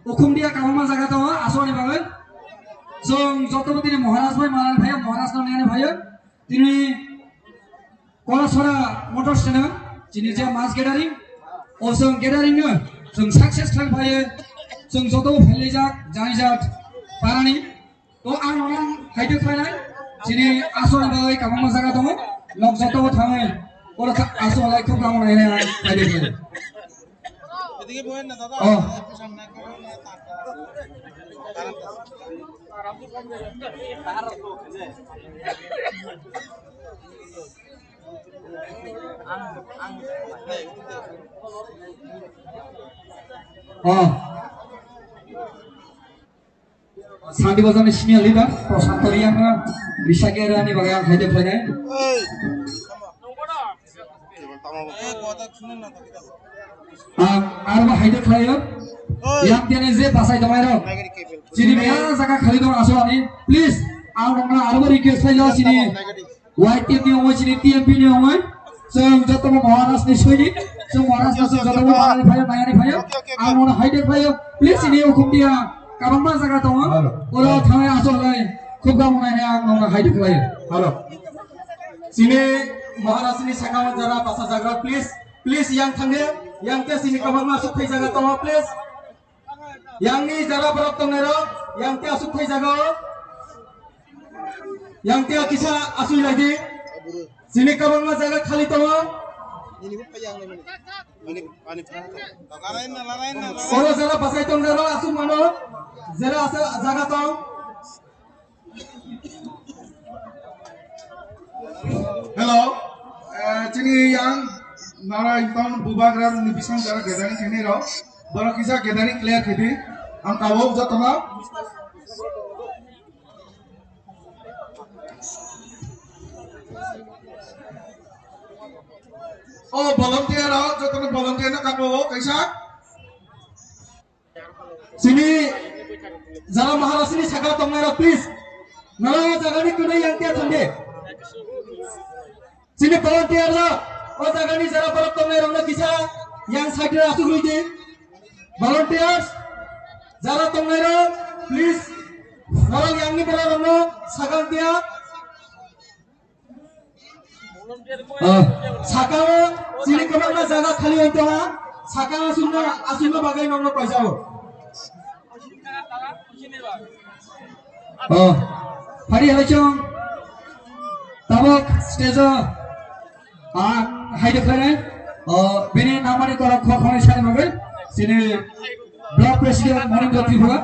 ukhumdia kabama jaga to asoni bagai jong jotobo tini Maharaj bhai Malan bhai Maharaj nani bhai tini Kolasora motor stand jini je mas gathering o jong gathering no jong success thang bhai jong jotobo phailai jak jani jak parani to ang orang haide khainai jini asoni bagai kabama jaga to lok jotobo thangai ora aso lai khub kamu nai nai haide khainai এদিকে বহেন না দাদা একটু সামনে Sandi Bazani senior leader Prasanto Riyanga Bisaki Rani bagai haide khainai arba haide khayo yang tiane je basai damairo sini meya jaga khali dong aso ani please aurangna arba request failo sini white team ni oi sini TMP ni oi jong jotobo Maharaj ni soini jong Maharaj na jotobo Maharaj bhayo mayani bhayo aurangna haide khayo please sini ukhumdia kabangma jaga dong ora thangai aso lai khub gamunai ne aurangna haide khayo halo sini Maharaj ni sakama jara basa jaga please yang thangde yang te sini kabang masuk thai jaga to please yang ni jara barok tongero yang te asuk thai jaga yang te kisa asui lagi sini kabang ma jaga khali to ini bukan yang ini larain na oro jara basai tongero asuk mano jara asa jaga to hello chini yang nara iton bubagram ni bisang jara gedani kene ro boro kisa gedani clear khedi am tabo jotona oh volunteer ro jotona volunteer na kabo kaisa sini jara Maharaj ni sakala tongero please nara jaga ni kunai yang te thande sini volunteer ro o jaga ni jara barok tongero na kisa yang side ra asuk loi de volunteers jara tongero please orang yang ni bera rono sagal dia sakal sini kemana jaga khali hoito ha sakal asunna bagai nomno paisa ho hari halachong tabok stage haide khainai bini namani kora khone sane magai sini block president morning joti bhaga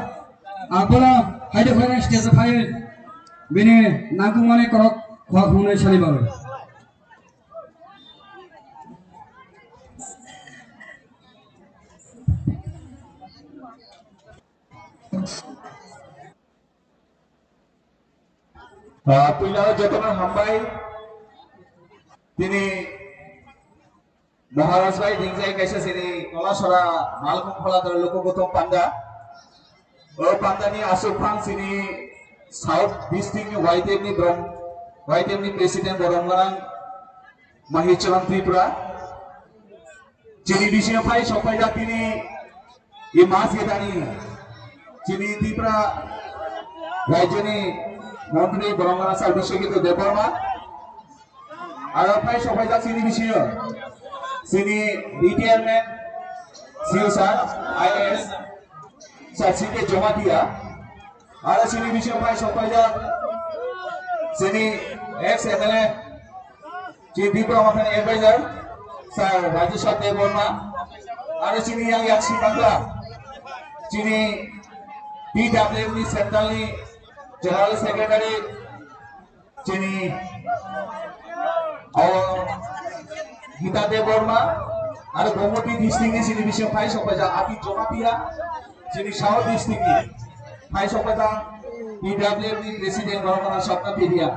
abola haide khainai stage phai bini nagumani kora khone sane magai puila jotona hambai tini Maharaj bhai dingjai kaisa sini Kolasora malkum khola dar lokogotom panda o panda ni asufang sini South District ni YTM ni president Borongmarang Mahicharan Tripura chini bisio phai sopai ja tini ye mas gedani chini Tripura rajyoni মন্ত্রী বরঙ্গনা সাল বিশ্বজিৎ দেববর্মা আর প্রায় সবাই যা চিনি বিষয় চিনি retirement CO sir is চাকরিতে জমা দিয়া আর চিনি বিষয় প্রায় সবাই যা চিনি এক্স এমএলএ চিনি প্রমাণ এডভাইজার স্যার রাজেশ্বর দেববর্মা আর চিনি ইয়াকসি বাংলা চিনি PWD centrally General Secretary Chini Gita Deborma আর গোমতী ডিস্ট্রিক্টে চিনি বিষয় ফাই সপাজা আতি জমাতিয়া চিনি সাউথ ডিস্ট্রিক্টে ফাই সপাজা পিডব্লিউডি প্রেসিডেন্ট বরঙ্গনা স্বপ্ন পেরিয়া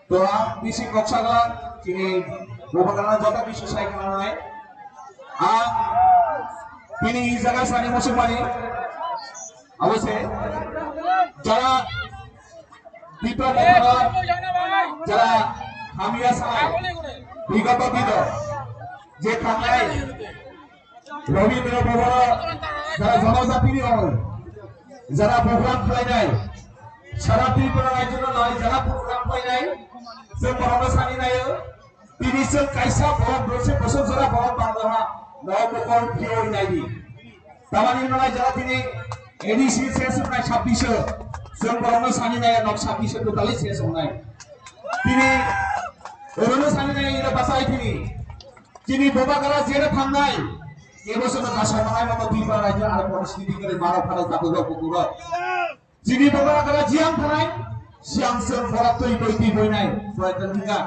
তো বিসি কক্সাগা চিনি গোপালনা যত বিশ্ব সাইকেল নয় তিনি এই জায়গায় সানি মুসলমানি অবশ্যই যারা যারা হামিয়া সাই বিগত দিন যে থাকায় রবীন্দ্র ভবন যারা জনজাতির হল যারা প্রোগ্রাম পাই নাই সারা ত্রিপুরা রাজ্য নয় যারা প্রোগ্রাম পাই নাই সে বড় সানি নাই তিনি সে কাইসা বড় বসে বসে যারা বড় বাংলা নয় প্রকল ভিও নাই তামানি নয় যারা তিনি এডিসি শেষ নাই 26 जों बरनो सानि नाया नक 26 टोटाली শেষ নাই তিনি বরনো সানি নাया ইরা বাসাই তিনি ববাগারা জেরে থামনাই এবছর ভাষা মানায় মত দুইবার রাজ্য আর পরিস্থিতি করে মারা ফারা তাবুর কুকুর যিনি ববাগারা জিয়াম থানায় সিয়াম সে ফরাতই বইতি বই নাই ফরাতন দিগা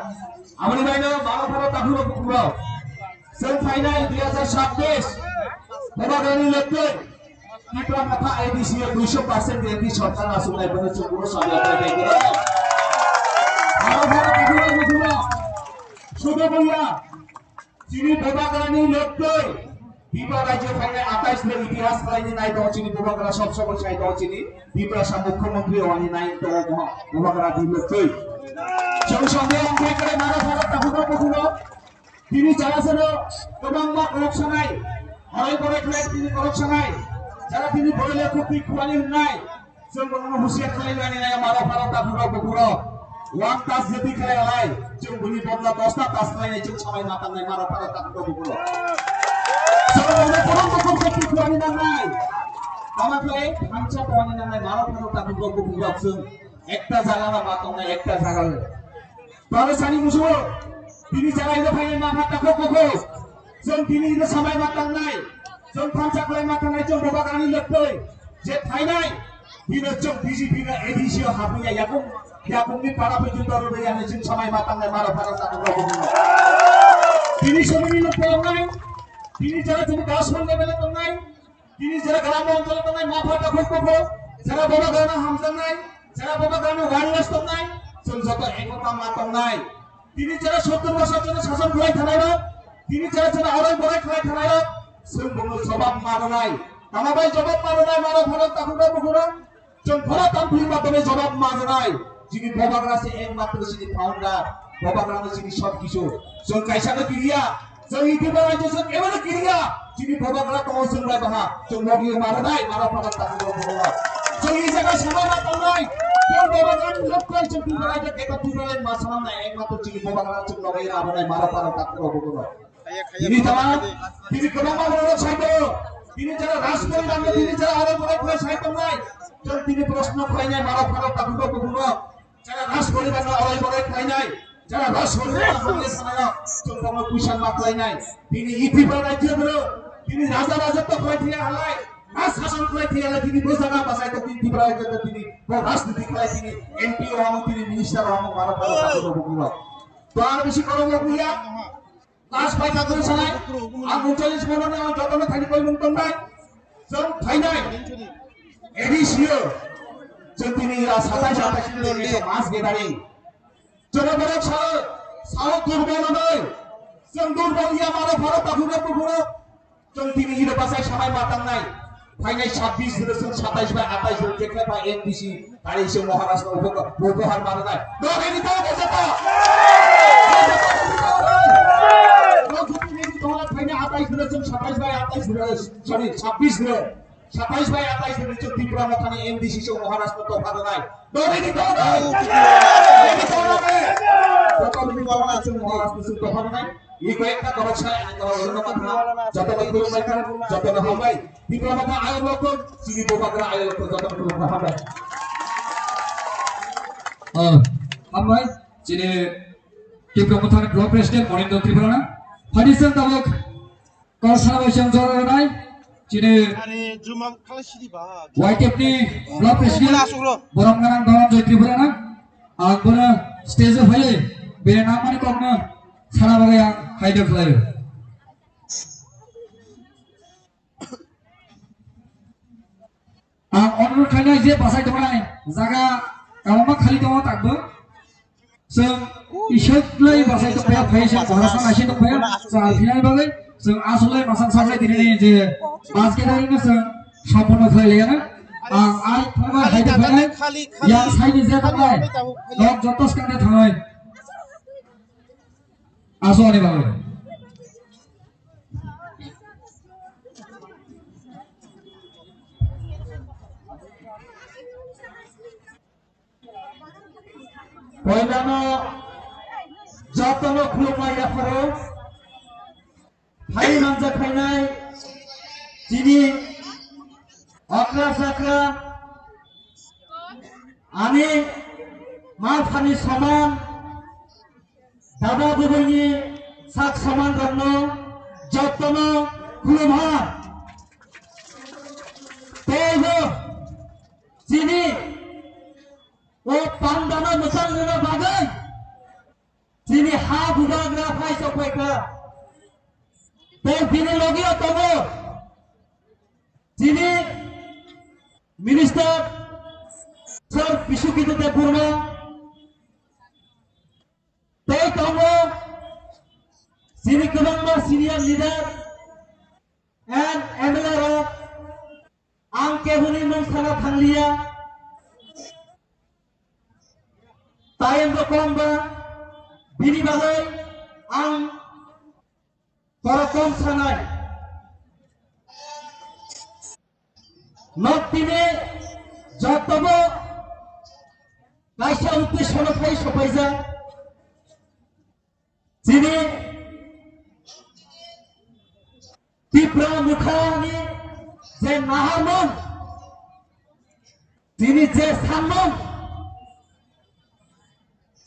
আমনি বাইনা মারা ফারা তাবুর কুকুর সে ফাইনাল 2026 ববাগারানি লেখতে ত্রিপুরা মাথা আইডিসি 200% গ্যারান্টি সরকার আসলে বলে পুরো সরকার করে দেয় আরো ভালো কথা বুঝুন শুধু বলিয়া যিনি ববাগারানি লেখতে ত্রিপুরা রাজ্য ফাইনাল 28 এর ইতিহাস লাইনে নাই তো যিনি ববাগারা সব সময় চাই তো যিনি ত্রিপুরা মুখ্যমন্ত্রী ওয়ানি নাই তো ববাগারা দিলেতে সংসদে অঙ্কে করে মারা ভালো তাহুরা বুঝুন তিনি চালাছেন এবং করপশন নাই হয় করে তিনি করপশন নাই যারা তিনি বলে কুপি খুয়ানি নাই जों বলনো হুশিয়ার খাইলানি নাই মারা ফারা তাহুরা বুকুর ওয়ান টাস যদি খেলে আলাই जों বুনি বদলা 10টা টাস লাইনে जों সবাই মাথা নাই মারা ফারা তাহুরা বুকুর जों বলনো কোন কুপি খুয়ানি নাই আমাকে হামচা খুয়ানি নাই মারা ফারা তাহুরা বুকুর जों একটা জায়গা না মাথা নাই একটা জায়গা তাহলে সানি বুঝো তিনি যারা ইদা ফাইনাল মাথা তাকো কোকো जों তিনি ইদা সবাই মাথা নাই जों फांचा खालाय माथा नाय जों बबागारानि लेखै जे थाइनाय दिनो जों बिजेपि ना एडिसि हाबैया याकुमनि पारा फैजों दरबैयानो जों समाय माथांनाय मारा फारा जानांगौ बुङो दिनि समनि लोकनाय दिनि जारा जों गासमन लेभेल दंनाय दिनि जारा ग्राम अञ्चल दंनाय माफा दाखौ जारा बबागारानि हामजानाय जारा बबागारानि वायरलेस दंनाय जों जत एकता माथांनाय दिनि जारा 70 বছর জন্য শাসন খাलाय थानाय दिनि जारा जों आरो बराय खालाय थानाय जों बुङो जबाब मारनाय तामाबाय जबाब मारनाय मारा भारत ताहुरा बुकुरा जों भारत आमफि मातमे जबाब मारनाय যিনি ববাগারা से एकमात्र যিনি फाउंडार ববাগারা যিনি সবকিছু जों কাইসানো কিরিয়া जों ইতিবারে जों এবারে কিরিয়া যিনি ববাগারা তো जोंलाय बाहा जों লগি मारनाय मारा भारत ताहुरा बुकुरा जों এই জায়গা সবাই মাতানাই जों ববাগারা লোকই जों বিবারে যে কেতা বিবারে মাছানাই একমাত্র যিনি ববাগারা जों লগি মারনাय मारा भारत ताहुरा बुकुरा তিনি তিনি কোন মামলার সাইতো তিনি যারা রাষ্ট্রপতি নামে তিনি যারা আরো বড় করে সাইতো নাই যখন তিনি প্রশ্ন পাই নাই মারা ফারা তাগুলো বুঝুন যারা রাষ্ট্রপতি নামে আরো বড় খাই নাই যারা রাষ্ট্রপতি নামে সানায় যখন কোন কুশল মাত্রাই নাই তিনি ইতিবার রাজ্যের তিনি রাজা রাজত্ব করে দিয়ে হালাই রাজ শাসন করে দিয়ে হালাই তিনি বোঝানা বাসায় তো তিনি ইতিবার রাজ্যের তিনি রাজনীতি করে তিনি এমপি হন তিনি মিনিস্টার হন মারা ফারা তাগুলো বুঝুন তো আর বেশি করব বুইয়া लास्ट बाय कागज सानाय आं 39 मनने आं जतनो थानि कय बुंतोंनाय जों थाइनाय एडिसियो जों दिनै 27 नि मास गेदारि जनबरक साव दुर्बलनाय जों दुर्बलिया मारो भारत ताहुरा बुकुरा जों दिनै हिरो बासाय सामाय मातांनाय फाइनाय 26 जों 27 बाय 28 जों जेखले बा एमडीसी आरो जों महाराष्ट्र उपहार मारनाय दरेनि तो गजता जों 27 बाय 28 सॉरी 26 बाय 28 जों त्रिपुरा माथानि एमडीसी जों महाराष्ट्र तो फादनाय दरेनि तो एनि तोराबे जतनि बावना जों महाराष्ट्र जों तो फादनाय इ कयेकटा करछाय आंगो কথা যতন করবাই যতন হবাই त्रिपुरा माथा आयो लोक सिनि बबागरा आयो लोक যতন করবা হবাই हामबाय जिने त्रिपुरा माथानि ब्लक प्रेसिडेंट मनिन्द्र त्रिपुराना फाइनेंशियल दाबक कौशल बैसं जरानाय जिने आरे जुमाम खालासिदि बा वाइटेपनि ब्लक प्रेसिडेंट बरमगारां धनन्जय त्रिपुराना आं बनो स्टेज फैयो बे नामानि कमनो सारा बागै आं हायदो खालायो आं अनुरोध खालामनाय जे बासाय दंनाय जागा गावमा खालि दङ ताकबो जों इसोरलै बासाय दंफाया फैसा महाराष्ट्र नायसे दंफाया जों फिनाय बागै जों आसले मासां सामलाय दिनै जे बास गेदारिनो जों सम्पन्न खालायलायानो आं आइ थांबा हायदो खालाय या साइनि जे थांनाय लक जतस काने थांनाय आसोनि बागै पहिलानो जतनो खुलुमनाय याफोरो फाइ मानजा खायनाय दिनै अक्रा साक्रा आनि मा फानि समान दादा बुबैनि साक समान गर्नु जतनो खुलुमहा तेहो दिनै ओ पान्दानो मोजां होनो बागै दिनै हा बुगाग्रा फाइ सफायग्रा ते दिनै लगियो दङ दिनै मिनिस्टार सर बिसुखिते बुरमा ते दङ दिनै गोबांथार सिनियर लिडार एन्ड एमएलए आं केहुनि मुं साना थांलिया टाइम खमबा बिनि बागै आं बारा कम सानाय नक्तिनि जतबो कायसा उद्देश्य फाइ सफायजा दिनै तीव्र मुखानि जे नाहारमोन दिनै जे सानमोन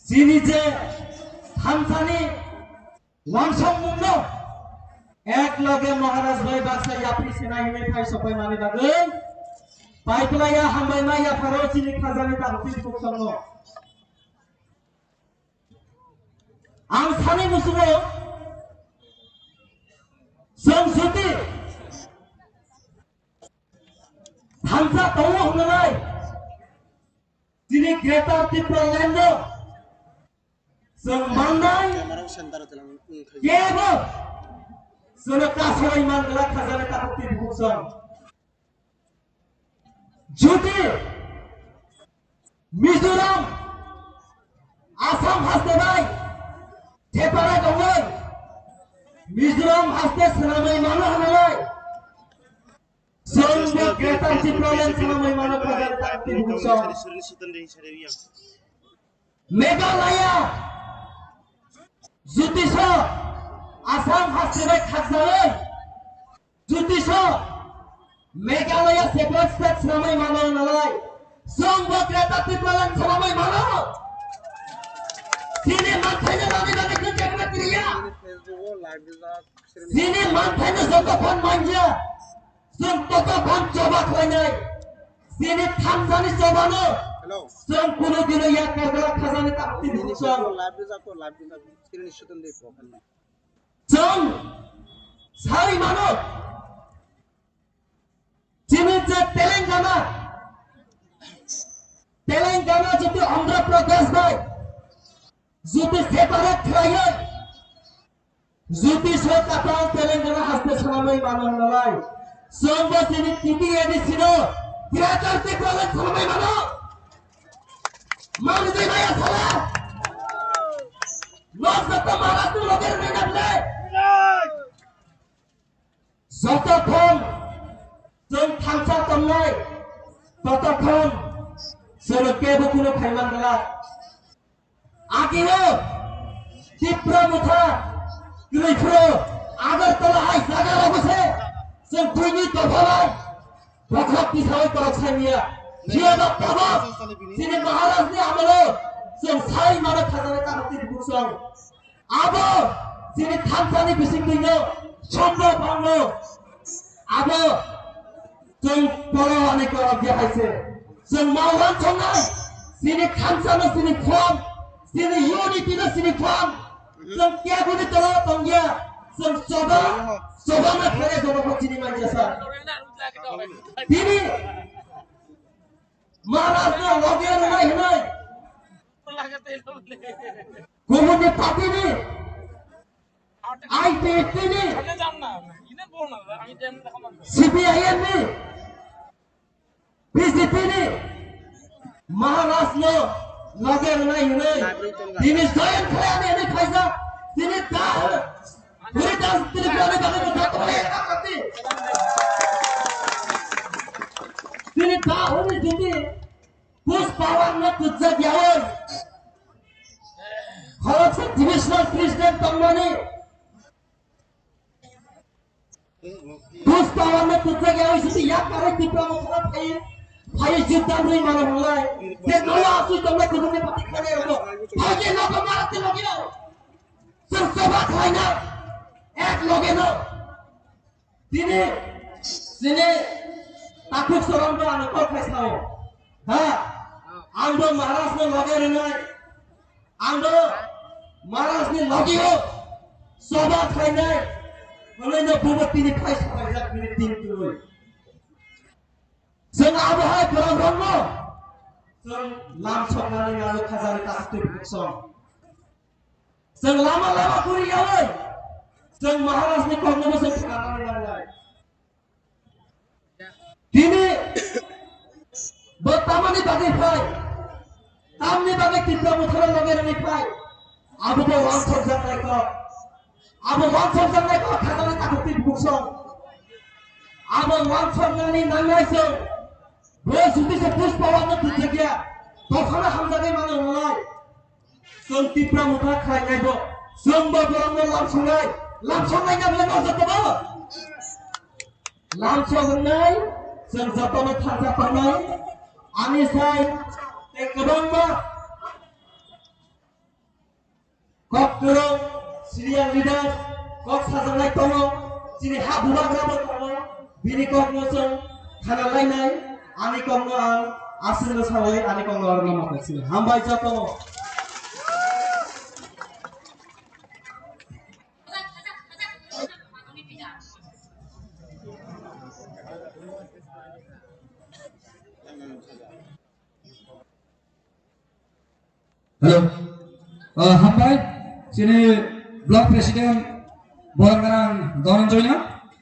दिनै जे थामसानि वानसं मुंनो एक लगे महाराज भाई बाक्सा याफ्रि सेना हिने फाइ सफाय माने बागै पाइपलाया हामबायमा याफारो दिनै खाजानि दाबुति फुक्संनो आं सानै मुसुङो जों जुदि थामसा दङ होननानै दिनै ग्रेटार त्रिपुरा लेन्डनो जों माननाय केबो जोंनो कासराय मानगला खाजानि दाबुति फुक्सं जुदि मिजोराम आसाम हास्तेबाय थेपारा दङै मिजोराम हास्ते सोनामै मानो होननानै जोंबो ग्रेटार त्रिपुरा लेन्ड सोनामै मानो खाजानि दाबुति फुक्सं मेघालया जुतिस आसाम हास्तेबाय खाजानै जुतिस मेघालया सेपारेट स्टेट सोनामै मानो होननानै जोंबो ग्रेटार त्रिपुरा लेन्ड सोनामै मानो दिनै मानथायनो लानाय बागै खोन्थाग्रा गैया दिनै मानथायनो जतफान मानजिया जों ततफान जबा खालायनाय दिनै थामसानि जबानो जों कुनु दिनै याद करग्रा खाजानि दाबुति फुक्सं जों सारि मानो दिनै जे तेलेंगाना जुदि अन्ध्र प्रदेश बाय जुदि सेपारेट खालायो जुदि सरकार तेलेंगाना हास्ते सोनामै मानो होननानै जोंबो दिनै टिटिएडिसिनो ग्रेटार त्रिपुरा लेन्ड सोनामै मानो मानो दैमाया साला नजत महाराष्ट्र लगेर नायनाबले जतक्षण जों थांसा तन्नाय ततक्षण जों केबो कुनु खायमान गला आगिनो तीव्र मुथा गैफ्रो आगरतला हाय जागा लगसे जों दुइनि दफाबाय बखक पिसावै करक साइमिया जिया दत्ताबो दिनै महाराजनि आमोलो जों साइ मानो खाजानि दाबुति फुक्सं आबो दिनै थामसानि बिसिं दैनो सम्भव बांनो आबो जों बर'आनि करक देखायसे जों मावलां संनाय दिनै थामसानो दिनै फर्म दिनै इउनिटिनो दिनै फर्म जों केबुनि तलाव दंगिया जों जबानो खाले जनखौ दिनै मानजियासा दिनै महाराजनो लगे होनाय गुबुननि पार्टिनि आईपीएफनि सीपीआईएमनि बीजेपीनि महाराजनो लगे होनाय दिनै जयन खालामनानै फायजा दिनै दा पुरी दास त्रिपुरानि बागै কথা কয় এটা করতে दिनै दा हनि जुदि पुस पावर न कुछ गयावै mani Terus tawannya tujuh kali sih ya karena kita mau Hai jutaan ring malam mulai. Dan kalau aku coba turunnya pasti kena itu. Aja nak kemarin tu lagi no. Sersobat lainnya. Lagi no. Sini takut seorang tu anak kau kasih tahu. Ando maras ni lagi renai. Ando maras ni lagi ho. Sobat lainnya. Kalau ni buat ini kasih pajak ini tinggi. Seng abahai perang mo. Seng langsung nari lalu khazari kasih buksong. Seng lama-lama kuri awal. Seng maharas ni kau nama seng sekarang nari. Kini pertama ni bagi fai. Tam ni bagi kita muthara lagi ni fai. Abu ko one thousand naik ko. Abu 1,000 naik ko khazari kasih buksong. Abu 1,000 ni nangai seng. Bos itu sepuluh pawarnya tujuh dia. Tokohnya hamzahnya mana mulai? Senti pramuka kaya itu. Semua orangnya langsung naik. Langsung naiknya boleh masuk ke bawah. Langsung naik. Senjatanya tanjat naik. Anisai. Kedua. Kok turun. Sirian lidah. Kok saja naik tolong. Sini habulah berapa tolong. Bini kok ngosong. Karena lain-lain. Ani kongno asin lo sawai ani kongno arna makasih. Hambai jatuh. Halo. Hambai sini blok presiden Boranggarang Dhananjay na.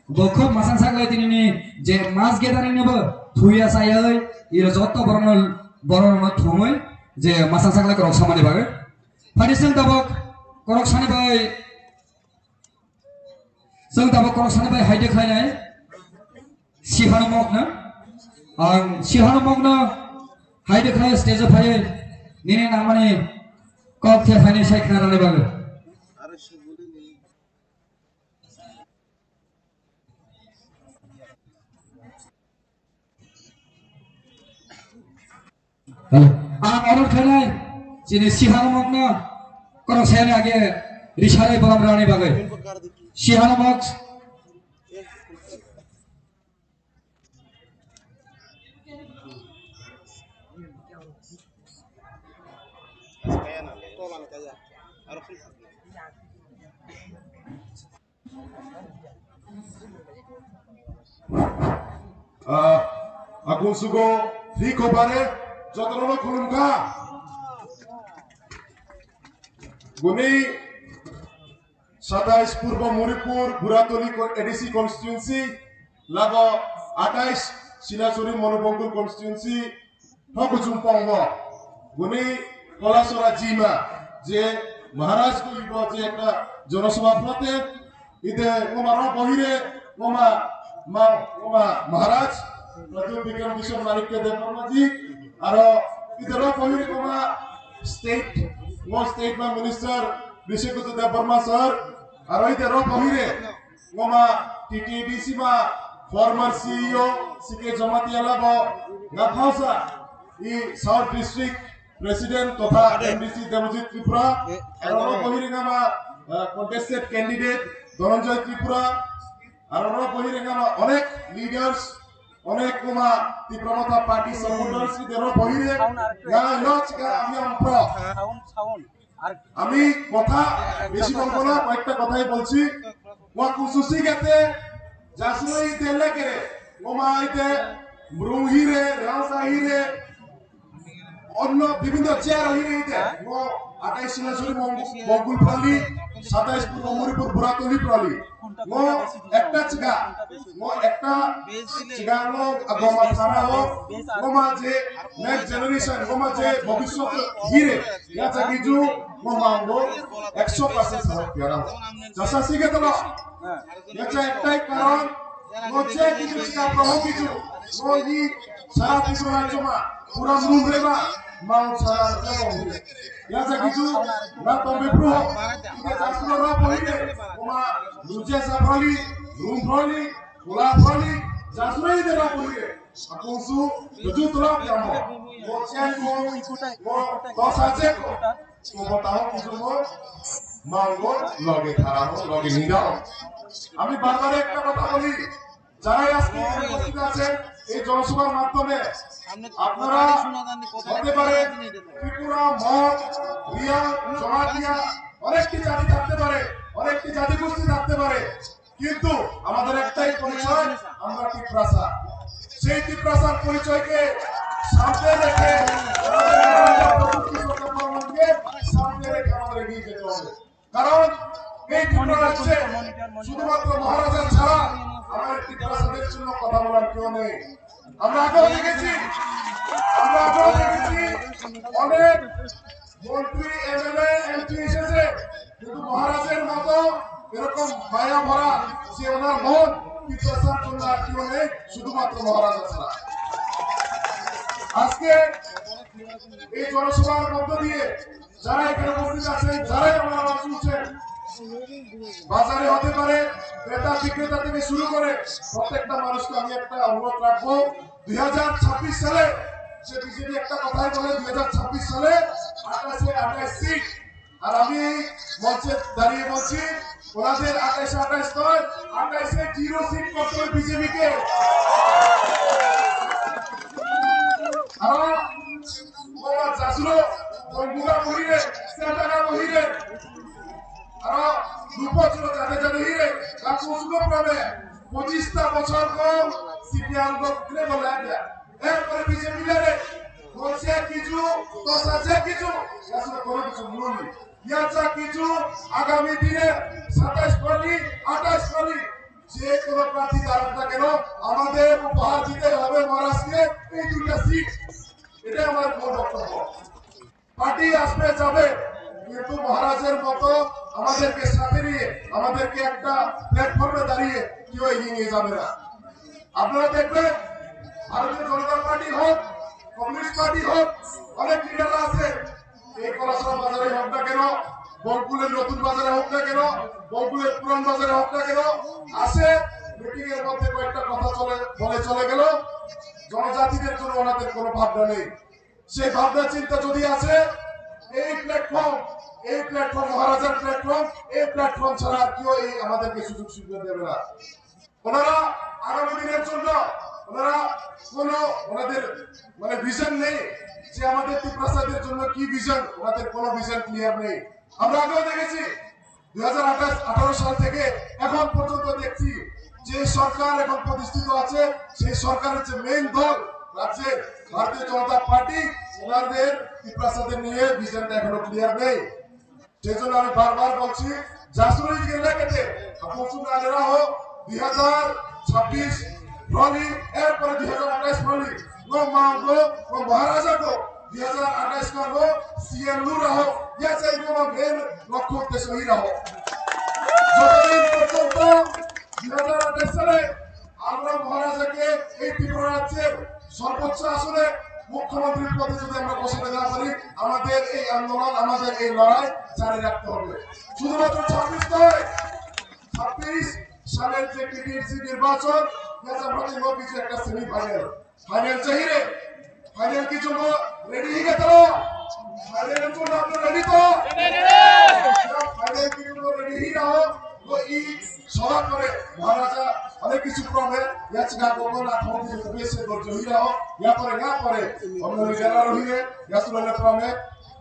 Bokop masang saklai tinini je mas gathering nebo thuya sayai iro jotto boronol thumoi je masang saklai korok samane bagai padiseng tabok korok sane bai seng tabok korok sane bai haide khainai sihanamok na ang sihanamok na haide khai stage phai nini namani kok the phai sai khana ne bagai orang kena jenis sihanamok na korok saya age risare balam rani bagai sihanamok Agung sugo di kobare jotono kulumka guni 27 पूर्व मुरीपुर बुरातली ADC constituency लगो 28 सिलाचुरी मनोबंगुल constituency ठकुचुमपंग गुनी कलासरा जीमा जे महाराज को इबो जे एक जनसभा फते इदे गोमारा बहिरे गोमा महाराज प्रद्युम्न विक्रम किशोर मानिक्य देववर्मा जी आरो इधर बहिरे गोमा स्टेट में मिनिस्टर ऋषिकुत देववर्मा सर आरो इधर बहिरे गोमा टीटीडीसी मा फॉर्मर सीईओ सीके जमातियाला बो गाफासा इ साउथ डिस्ट्रिक्ट प्रेसिडेंट तथा एमडीसी देवजित त्रिपुरा आरो बहिरे gamma contested candidate Dhananjay Tripura आरो बहिरे गामा अनेक लीडर्स अनेक कुमा त्रिपुरा पार्टी सपोर्टार्स इधर बहिरे गा लचका আমি অম্প্র আমি কথা বেশি বলবো না কয়েকটা কথাই বলছি ওয়া কুসুসি গেতে জাসুই তেলে করে ওমাইতে ব্রুহিরে রাসাহিরে অন্য বিভিন্ন চেয়ার হিরেতে ও 28 সিলাচুরি বগুল প্রালি 27 পূর্ব মরিপুর বুরাতলি প্রালি ও একটা চিগা লো আগমা থানা হো ওমা যে নেক্সট জেনারেশন ওমা যে ভবিষ্যৎ হিরে ইয়াচা কিছু মোমাঙ্গো 100% সাপোর্ট করা জাসা সিগে তো ইয়াচা একটাই কারণ হচ্ছে কিছু চিগা প্রহ কিছু ওই সারা ত্রিপুরা রাজ্যমা পুরা মুন্দ্রেমা মাউ সারা ya sakitu na tombe pro ide jasro ra pohire oma luje sabrali rumbrali kulabrali jasro ide ra pohire akunsu tuju tulak jamo mo chen mo dosaje ko mo bataho kusumo mango লগে খারাপ লগে নিরাও আমি বারবার একটা কথা বলি যারাই আজকে উপস্থিত আছেন এই জনসভার মাধ্যমে আপনারা হতে পারে ত্রিপুরা মগ রিয়া জমাতিয়া অনেকটি জাতি থাকতে পারে অনেকটি জাতি গোষ্ঠী থাকতে পারে কিন্তু আমাদের একটাই পরিচয় আমরা ত্রিপ্রাসা সেই ত্রিপ্রাসার পরিচয়কে সামনে রেখে সামনে রেখে আমাদের এগিয়ে যেতে হবে কারণ এই ত্রিপুরা রাজ্যে শুধুমাত্র মহারাজা ছাড়া আমাদের ত্রিপ্রাসাদের জন্য কথা বলার কেউ নেই আমরা আগেও দেখেছি অনেক মন্ত্রী এমএলএ এমপি এসেছে কিন্তু মহারাজের মতো এরকম মায়া ভরা যে ওনার মন ত্রিপ্রাসার জন্য আর কেউ নেই শুধুমাত্র মহারাজা ছাড়া আজকে এই জনসভার মধ্য দিয়ে যারা এখানে উপস্থিত আছেন যারাই আমার আওয়াজ শুনছেন বাজারে হতে পারে ক্রেতা বিক্রেতা থেকে শুরু করে প্রত্যেকটা মানুষকে আমি একটা অনুরোধ রাখবো 2026 সালে সে বিজেপি একটা কথাই বলে 2026 সালে 28 সিট আর আমি মঞ্চে দাঁড়িয়ে বলছি ওনাদের 28 নয় 28 সিট করতে হবে বিজেপিকে আর মোহাম্মদ জাসুলো বন্ধুরা মহিরে সেটাকা মহিরে আর দুপত্র যাতে যাতে হিরে কাকু সুগো প্রবে 25টা বছর কম সিপিআর গো ক্লে বলা যায় এরপরে বিজেপি রে বলছে কিছু দশাছে কিছু আসলে কোনো কিছু মূল্য ইয়াচা কিছু আগামী দিনে 27 কোটি 28 কোটি যে কোনো প্রার্থী দাঁড়ান না কেন আমাদের উপহার দিতে হবে মহারাজকে এই দুটো সিট এটা আমার মূল বক্তব্য পার্টি আসবে যাবে কিন্তু মহারাজের মতো আমাদেরকে সাথে নিয়ে আমাদেরকে একটা প্ল্যাটফর্মে দাঁড়িয়ে কেউ এগিয়ে নিয়ে যাবে না আপনারা দেখবেন ভারতীয় জনতা পার্টি হোক কমিউনিস্ট পার্টি হোক অনেক লিডাররা আছে এই কলাসরা বাজারে হোক না কেন বলপুলের নতুন বাজারে হোক না কেন বলপুলের পুরান বাজারে হোক না কেন আসে মিটিং এর মধ্যে কয়েকটা কথা চলে গেল জনজাতিদের জন্য ওনাদের কোনো ভাবনা নেই সেই ভাবনা চিন্তা যদি আছে এই প্ল্যাটফর্ম মহারাজার প্ল্যাটফর্ম এই প্ল্যাটফর্ম ছাড়া আর কেউ এই আমাদেরকে সুযোগ সুবিধা দেবে না ওনারা আগামী দিনের জন্য ওনাদের মানে ভিশন নেই যে আমাদের ত্রিপ্রাসাদের জন্য কি ভিশন ওনাদের কোনো ভিশন ক্লিয়ার নেই আমরা আগেও দেখেছি 2018 সাল থেকে এখন পর্যন্ত দেখছি যে সরকার এখন প্রতিষ্ঠিত আছে সেই সরকারের যে মেইন দল রাজ্যে ভারতীয় জনতা পার্টি ওনাদের ত্রিপ্রাসাদের নিয়ে ভিশনটা এখনো ক্লিয়ার নেই সেই জন্য আমি বারবার বলছি জাসুরি জিলা কেটে আপনি আলেরা হোক 2026 রলি এরপরে 2028 রলি নো মাঙ্গো নো মহারাজা কো 2028 করবো সিএম লু রাহো ইয়া চাইবো মেন লক্ষ্য উদ্দেশ্য হি রাহো যতদিন পর্যন্ত 2028 সালে আমরা মহারাজাকে এই ত্রিপুরা রাজ্যের সর্বোচ্চ আসনে মুখ্যমন্ত্রীর পদে যদি আমরা বসাতে না পারি আমাদের এই আন্দোলন আমাদের এই লড়াই জারি রাখতে হবে শুধুমাত্র 26 নয় 26 সালের যে টিটিসি নির্বাচন একটা সেমিফাইনাল চাহিয়ে ফাইনাল কি জন্য রেডি হয়ে গেল ফাইনালের জন্য আপনারা রেডি তো ফাইনাল কি জন্য রেডি হয়ে যাও তো এই সভা করে মহারাজা অনেক কিছু প্রবে ইয়াচগা গোগো না থম কিছু বেশে দর্জ হয়ে যাও ইয়া পরে অন্য জেলা রহিয়ে ইয়াসুলে প্রবে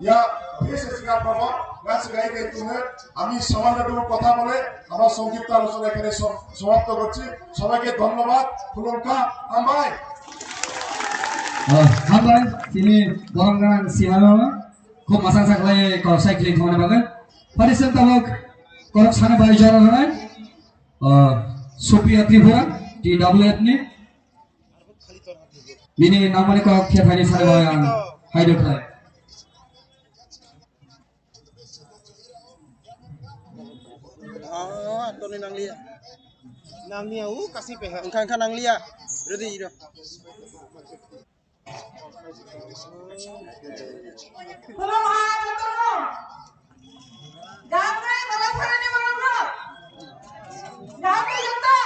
ইয়া বেশে সিগা প্রবে গাছ গাই গাই তুমি আমি সমাজের কথা বলে আমার সংক্ষিপ্ত আলোচনা এখানে সমাপ্ত করছি সবাইকে ধন্যবাদ ফুলঙ্কা আমবাই hambai sini borang sihama খুব মাসা সাকলাই কর সাইক্লিং খাওয়ানো বাগে পারিসেন তাবক করক সানে বাই জরা হয় সুপিয়া Tripura TWF ni ini namanya kok kia fani sare bayang haido krai Tony nang lia kasih peh engkan nang lia ready dah Belum ada tuh. Gambar kalau saya ini belum no. Gambar itu.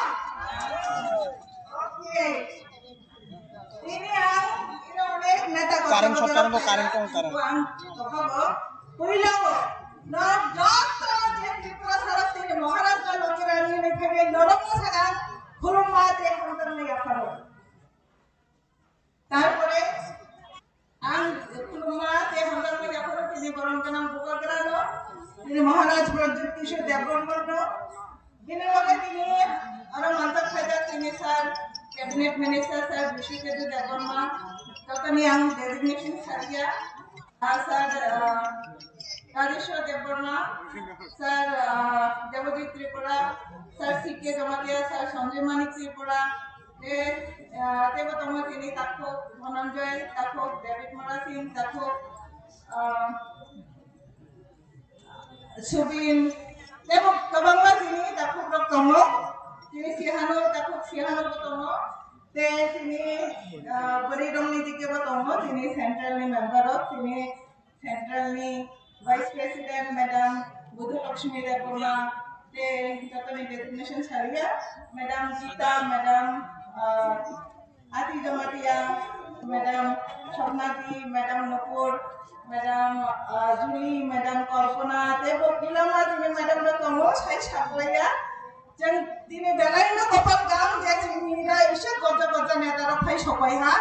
Oke. Ini yang ini oleh neta Karen shot karen kong karen. Pulang. Na doctor jadi prasarap ini Maharashtra lokirani ini kaya lorong sekarang belum mati hantar nih apa তারপরে তিনি বরং নাম বুকা করানো তিনি মহারাজ প্রদ্যুৎ কিশোর দেববর্মন তিনি লগে তিনি আরো মন্তক খাজা তিনি sir cabinet minister sir Bishwaketu Debbarma ততনি আং ডেজিগনেশন সারিয়া আর sir Rajeshwar Debbarma sir Debjit Tripura sir CK Jamatia sir Sanjay Manik Tripura তেবতম তিনি তাকক ধনঞ্জয় তাকক ডেভিড মরা সিং তাকক সুবিন এবং কবাংলা তিনি তাকক রকম তিনি সিহানো তাকক সিহানো বতম তে তিনি বরিরংনি দিকে বতম তিনি সেন্ট্রালনি মেম্বার তিনি সেন্ট্রালনি vice president madam Buddhalakshmi Debbarma তে যতনি ডেজিগনেশন সারিয়া madam Gita madam Ati Jamatia, Madam Shabnati, Madam Nupur, Madam Julie, Madam Kalpana, Tebo Kilama, Madam Natomo, Sai Shaplaya, Jan Dini Belaina Kopal Gam, Jacinira, Isha Kota Kota Netara Pai Shokoiha,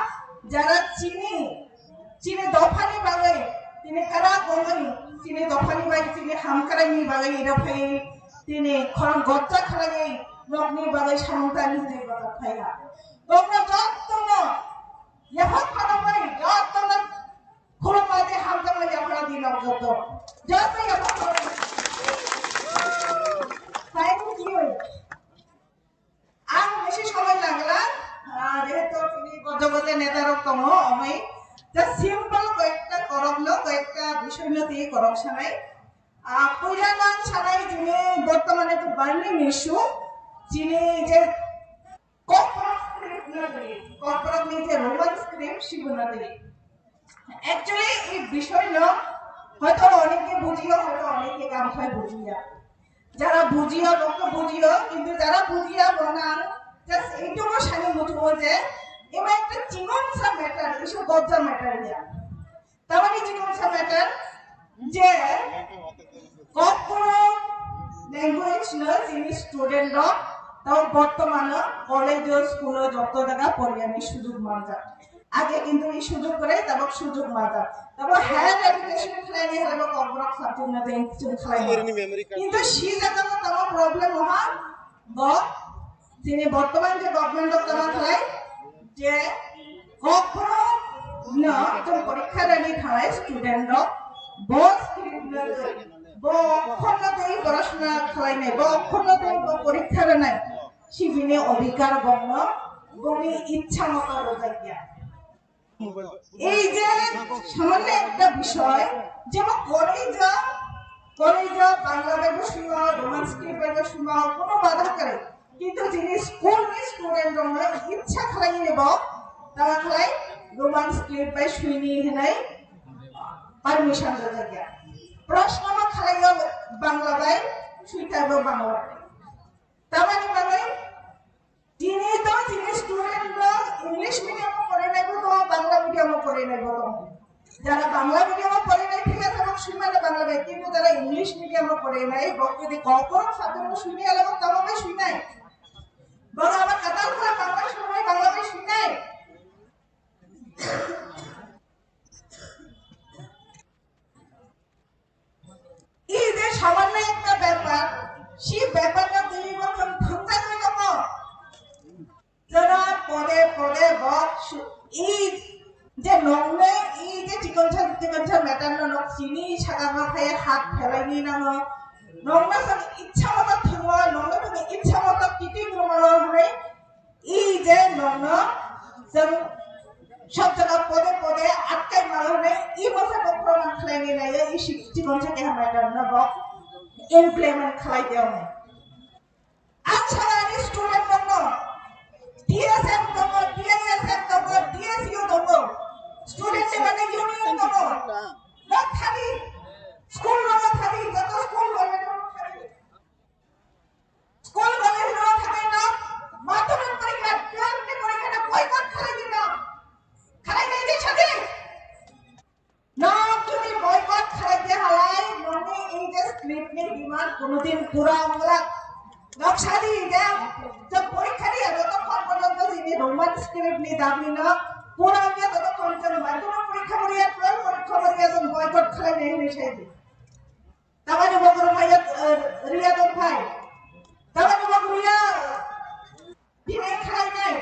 Jarat Chini Dopani Bagay, Tini Kara Gomani, Tini Dopani Bagay, Tini Hamkarani Bagay, Pai, Tini Koran Gota Kalay, Nogni Bagay Shamutani Bagaya. তোমরা যতক্ষণ ইয়াহাত খানাবাই যতক্ষণ খুলমাতে হামজামা ইয়াফরা দিলাম যত যত ইয়াহাত thank you আর বেশি সময় লাগলা যেহেতু তিনি গজগজে নেতার কম আমি যা সিম্পল কয়েকটা করবলো কয়েকটা বিষয় নিয়ে করব সানাই পয়লানান সানাই যিনি বর্তমানে তো বার্নিং ইস্যু যিনি যে কর্পোরেট নিচে রোমান স্ক্রিপ্ট শিবনাথী অ্যাকচুয়ালি এই বিষয় না হয়তো অনেকে বুঝিও হয়তো অনেকে কাম হয় বুঝিয়া যারা বুঝিও লোক বুঝিও কিন্তু যারা বুঝিয়া বনান জাস্ট এইটুকু সানি বুঝবো যে এবার একটা চিকনসা ম্যাটার এসব গজ্জা ম্যাটার ইয়া তার মানে চিকনসা ম্যাটার যে কর্পোরেট ল্যাঙ্গুয়েজ না যিনি স্টুডেন্ট তাও বর্তমানে কলেজ স্কুল যত জায়গা পড়িয়ানি সুযোগ মাজা আগে কিন্তু এই সুযোগ করে তারপর সুযোগ মাজা তারপর হায়ার এডুকেশন খাইনি হলে কর্পোরেট সাবজেক্ট না ইনস্টিটিউট খাইনি কিন্তু সেই জায়গা তার প্রবলেম হওয়া তিনি বর্তমান যে গভর্নমেন্ট তারা খাই যে কর্পোরেট না তো পরীক্ষা রানি খায় স্টুডেন্ট বস অক্ষরণতেই পড়াশোনা খাই নাই অক্ষরণতেই পরীক্ষা নাই শিবিনে অধিকার গণ্য গণি ইচ্ছা মতো রোজাইয়া এই যে সামান্য একটা বিষয় যেমন কলেজ বাংলা বাইবেল শুনো রোমান স্ক্রিপ্ট বাইবেল শুনো কোনো বাধা করে কিন্তু যিনি স্কুল স্টুডেন্ট ইচ্ছা খাই নেব তারা খাই রোমান স্ক্রিপ্ট বাই শুনি নাই পারমিশন রোজাইয়া প্রশ্ন খাইও বাংলা বাই শুইতাইব বাংলা তামানি মানে তিনি স্টুডেন্ট ইংলিশ মিডিয়াম পড়ে নাইব তো বাংলা মিডিয়াম পড়ে নাইব তো যারা বাংলা মিডিয়াম পড়ে নাই ঠিক আছে এবং শুইমানে বাংলা বাই কিন্তু যারা ইংলিশ মিডিয়াম পড়ে নাই যদি কর্পোরেট সাবজেক্ট শুনি আলো তামানে শুই নাই বড় আমার কাতাল করে বাংলা শুনাই বাংলা বাই শুই নাই এই যে সামান্য একটা ব্যাপার সেই ব্যাপারটা তিনি বলছেন ভাঙা করে দেব যারা পদে পদে এই যে নংনে এই যে চিকনছা ম্যাটার নক চিনি সাগামা খায় হাত ফেলাইনি নাম নংনা সঙ্গে ইচ্ছা মতো থামো নংনা সঙ্গে ইচ্ছা মতো কিটি গ্রমণ হয় এই যে নংন जों সব জায়গা পদে পদে আটকাই মারনে এই বছর প্রমাণ খাইনি নাই এই চিকনছা কে ম্যাটার নব ইমপ্লিমেন্ট খাই দেও না আচ্ছা আমি স্টুডেন্ট নব টিএসএম নব টিএসএম নব টিএসইউ নব খালাই দিন খালাই নাই যে সাথে নক যদি বয়কট খালাই দিয়ে হালাই ননে এই যে স্ক্রিপ্ট নি ডিমান্ড কোনদিন পুরা আমরা নকশা দিয়ে দেব যে পরীক্ষা দিয়ে যতক্ষণ পর্যন্ত যিনি রোমান স্ক্রিপ্ট নি দাবি না পুরা দিয়ে ততক্ষণ পর্যন্ত মাধ্যমিক পরীক্ষা করিয়া পরীক্ষা করিয়া যেন বয়কট খালাই নেই মিশাই দিই তাহলে বগর ভাইয়া রিয়া দন ভাই তাহলে বগরিয়া দিনে খাই নাই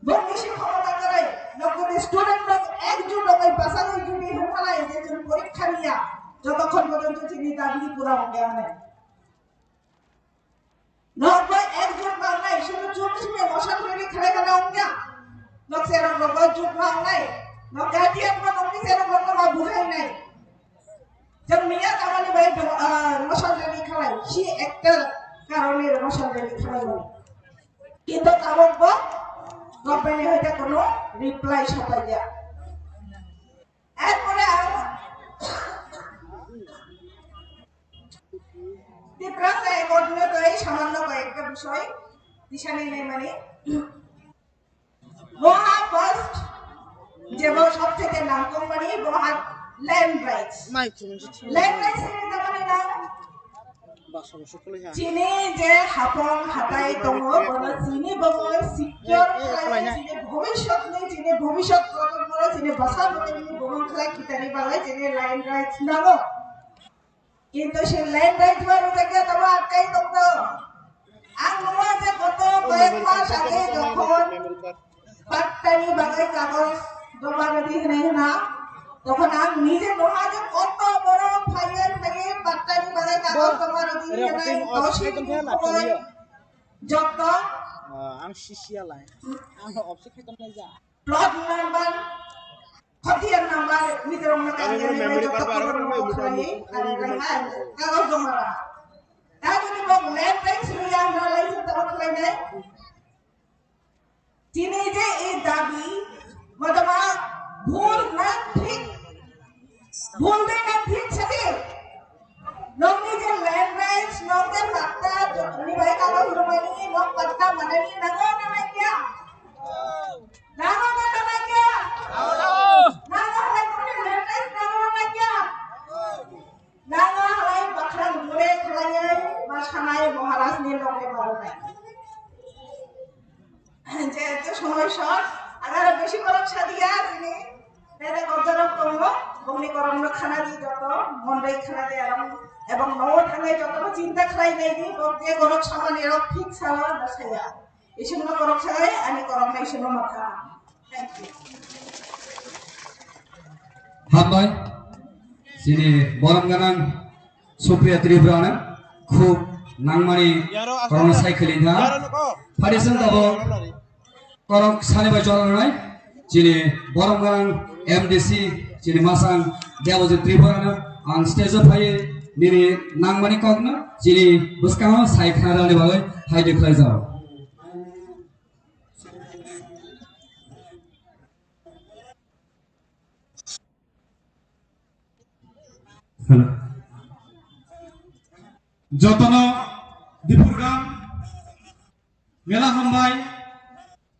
বংশী ক্ষমতা করে নকল স্টুডেন্ট লোক একজন লোকের বাসানো জুড়ি হেফালায় যে পরীক্ষা নিয়া যতক্ষণ পর্যন্ত তিনি দাবি পুরা হবে না নব্বই একজন বাংলায় শুধু চব্বিশে মশাল রেলি খেলে গেলে অঙ্গা নকশের নব্বই যুগ বাংলায় নগাটি আপনার নব্বই সেরকম লোক বুঝাই নাই जब मियाँ कामानी भाई मशाल रैली खड़ाई शी एक्टर कारोने मशाल रैली खड़ाई किंतु कामों को गवर्नमेंट ने होता कोनो रिप्लाई छापा गया ऐड बोले दिप्रा से कोर्टने तो ये सामान्य को एक विषय दिशानी नहीं मानी वहाँ फर्स्ट जब वो सब थे के नाम को मानी वहाँ land rights land rights ini namanya na sini je hapong hatai tongo bola sini bola secure khalai sini bhovishyot nei sini bhovishyot protokola sini basa bote ni bola khalai kitani bala sini land rights nago kintu se land rights baru jaga tama akai tongto ang noa je koto koyek mas age jokhon pattani bagai kagoj joma di hene na তখন আমি নিজে মহাজন কত বড় file থেকে বাচ্চানি মানে কাগজ তোমার অধীনে নাই 10 মিনিট যত আম শিশিয়ালাই আম অবজেক্ট খেতম না যা প্লট নাম্বার খতিয়ান নাম্বার নিজের মনে কাগজ যত খালি কাগজ জমা তা যদি বল ল্যান্ড ট্যাক্স নিয়ে আমরা লাইসেন্স তখন খাই নাই তিনি যে এই দাবি মতমা ভুল না ঠিক ভুল দেয় না ঠিক সাথে নমনি যে ল্যান্ড রাইটস নমতে পাত্তা জনি ভাই কাগজ রমানি নম পাত্তা মানানি নাগো না নাই কিয়া নাগো না নাই কিয়া নাগো হাই কোনে ল্যান্ড রাইটস নাগো না কিয়া নাগো হাই বাখরান ঘুরে খাইয়ে মাছখানায় মহারাজ নি লগে মারো নাই যে তো সময় শর্ট আগার বেশি করক সাদিয়া তিনি এটা গজরক করব বনি করম খানা দি যত মন্ডাই খানা দে এবং নও থাঙ্গাই যত চিন্তা খাই নাই দি বকে করক সামানে রক ঠিক সালা বসায়া এসব করক ছাই আমি করম নাই শুনো মাথা থ্যাংক ইউ হামবাই সিনি বরম গানাং সুপ্রিয়া ত্রিপুরানা খুব নাংমানি করম সাইকেলিং হা ফারিসন দাবো করক সানিবাই চলনাই যিনি বরম গানাং MDC যিনি মাসাং দেবজিৎ ত্রিপুরানা আন স্টেজে ফাইয়ে নিনি নাংমানি কগনা যিনি বুসকাও সাইখারানি বাগৈ হাইদে খাই যাও যতন দিপুরগাম মেলা হামবাই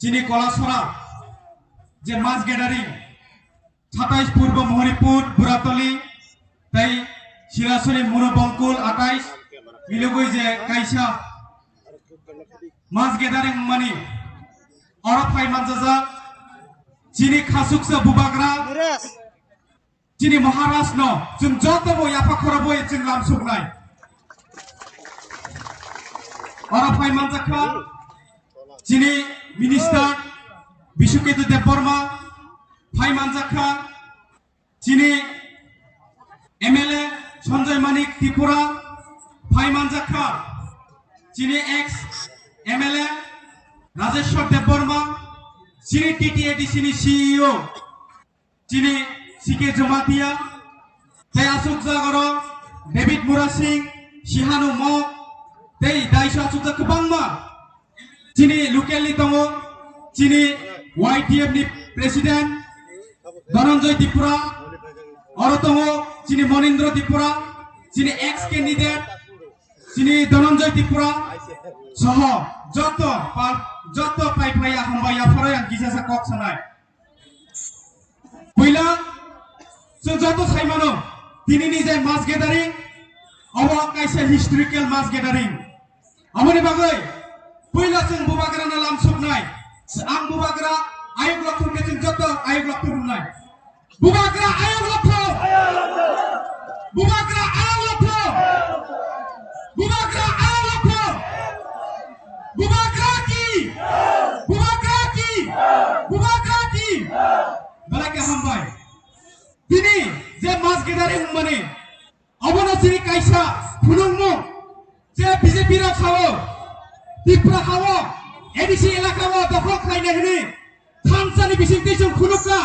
যিনি কলাসরা যে মাছ গ্যাদারিং 27 পূর্ব মহরিপুর বুরাতলি তাই শিলাসরি মুরবঙ্কুল 28 মিলগই যে কাইসা মাছ গ্যাদারিং মানি অরফাই মানজাজা যিনি খাসুকসা বুবাগ্রা যিনি মহারাষ্ট্র जों যতবো ইয়াফা খরবো जों লামসুকনাই অরফাই মানজাখা যিনি মিনিস্টার বিশ্বকেতু দেববর্মা ফাই মানজাখা যিনি MLA সঞ্জয় মানিক ত্রিপুরা ফাই মানজাখা যিনি এক্স MLA রাজেশ্বর দেববর্মা যিনি TTADC ni CEO যিনি সিকে জমাতিয়া তাই আসুক জাগর ডেভিড মুরা সিং সিহানু মক তাই দাইসা আসুক কবাংমা যিনি লোকেলি দङ যিনি YTF ni president Dhananjay Tripura আরো দङ যিনি মনীন্দ্র ত্রিপুরা যিনি এক্স ক্যান্ডিডেট যিনি ধনঞ্জয় ত্রিপুরা সহ যত যত পাইফাইয়া হামबाया फराय आं गिजासा कक सानाय पहिला जों जत साइमानो दिनैनि जाय मास गेदारिं अब कायसे हिस्टोरिकेल मास गेदारिं अमनि बागै पहिला जों बुबाग्राना लामसुबनाय आं बुबाग्रा आयोग लक्ष्मके जों जत आयोग लक्ष्म बुंनाय बुबाग्रा आयोग लक्ष्म बुबाग्रा आयोग लक्ष्म बुबाग्रा आयोग लक्ष्म बुबाग्रा की Balaka hambai. Dini je mas gedare ummane. Abono sini kaisa phunungmo. Je BJP ra khawo. Tipra khawo. ADC elaka wo dokol khlaina hini. Thansani bisingte jong khunukka.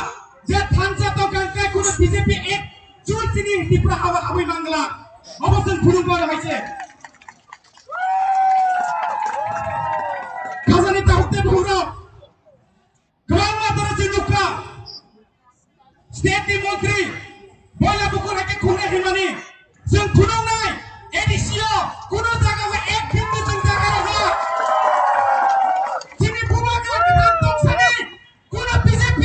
Je thansa to gangkai kuno BJP ek chul sini tipra khawo abui bangla. Oboson phunung kora hoise. Khazani tahukte bhura. Kawama dore jinukka. State Mantri, bola bukur hake khune himani, jeng khunong nai, edisio, kuno jaga wa ek hindu jeng jaga raha. Sini bubaga kita tok sani, kuno BJP,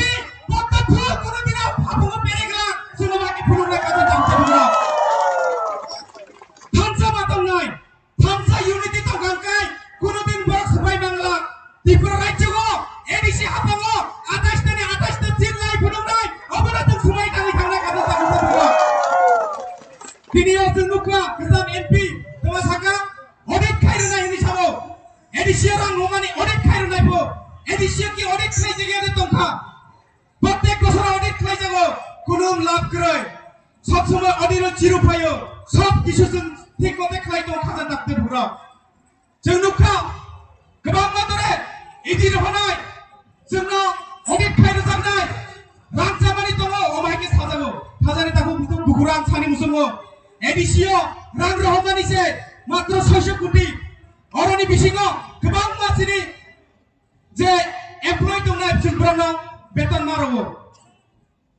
botta phul kuno dina bhabunga peregla, sini baki phulung nai kaza jang jabura. Thansa matang nai, thansa unity to gangkai, kuno din borok sabai bangla, Tripura rajya go, edisi habango, atas jillai phulung nai. Video tunukla kesam MP tewas haka audit khair nai ini sabo edisi orang ngomani audit khair nai bo edisi ki audit khai jage ade tongkha প্রত্যেক বছর audit khai jago kunum লাভ kroi সব সময় audit ro chiru phayo সব কিছু जों ঠিক মতে khai তো খাজা দাকতে ভুরা जों नुखा गोबां मादरे इदि रहनाय जोंनो audit khai रोजाबनाय रांजामानि दङ अमायके साजाबो हाजारि ताखौ बुकुरां सानि मुसुङो एडिसियो रां रहमानि से मात्र 600 कोटी अरनि बिसिङो गोबां मानसिनि जे एमप्लय दंनाय जोंफोरनो बेतन मारवो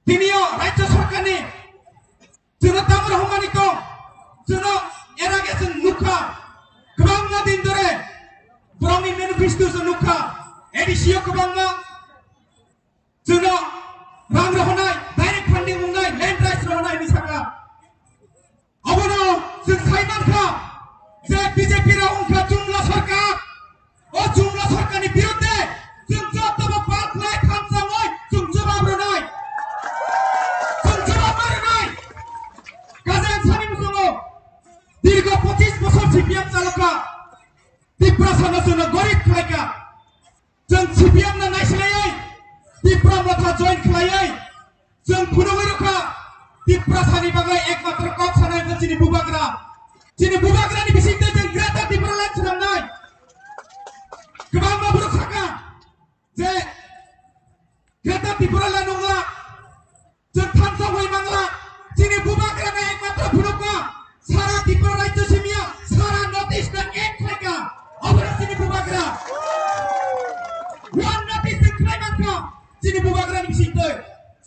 दिनियो राज्य सरकारनि जोंनो दाम रहमानि दं जोंनो एरागे जों नुखा गोबां दिन धरे ब्रंनि मेनिफेस्टो जों नुखा एडिसियो गोबां जोंनो रां रहनाय डाइरेक्ट फंडिंग बुंनाय लैंड राइट्स रहनाय नि साका अबनो जों साइमानखा जे बीजेपी रा उनखा जुमला सरकार ओ जुमला सरकारनि बिरुद्धे जों जतबो बातलाय खामसाङै जों जवाब होनाय गाजां सानि मुसुङो दीर्घ 25 বছর সিপিএম চালকা ত্রিপুরা সানসुनो गरिब खालायका जों सिपिएम ना नायसलायै Tipra mata join klayai, जों फुनोङै रोखा Tipra सानि बागै एकमात्र कक सानाय जिनि बुबाग्रानि बिसिंते जों ग्रेटार Tipra लाइन सुनांनाय गोबां माबुर खाका जे ग्रेटार Tipra लाइन नंला जों थानसा होय मांला जिनि बुबाग्रानि एकमात्र फुनोङा सारा Tipra राज्य सिमिया सारा नॉर्थ ईस्ट ना एक खायका अबरा जिनि बुबाग्रा वन नॉर्थ ईस्ट खायमानका जिनि बुबाग्रानि बिसिंते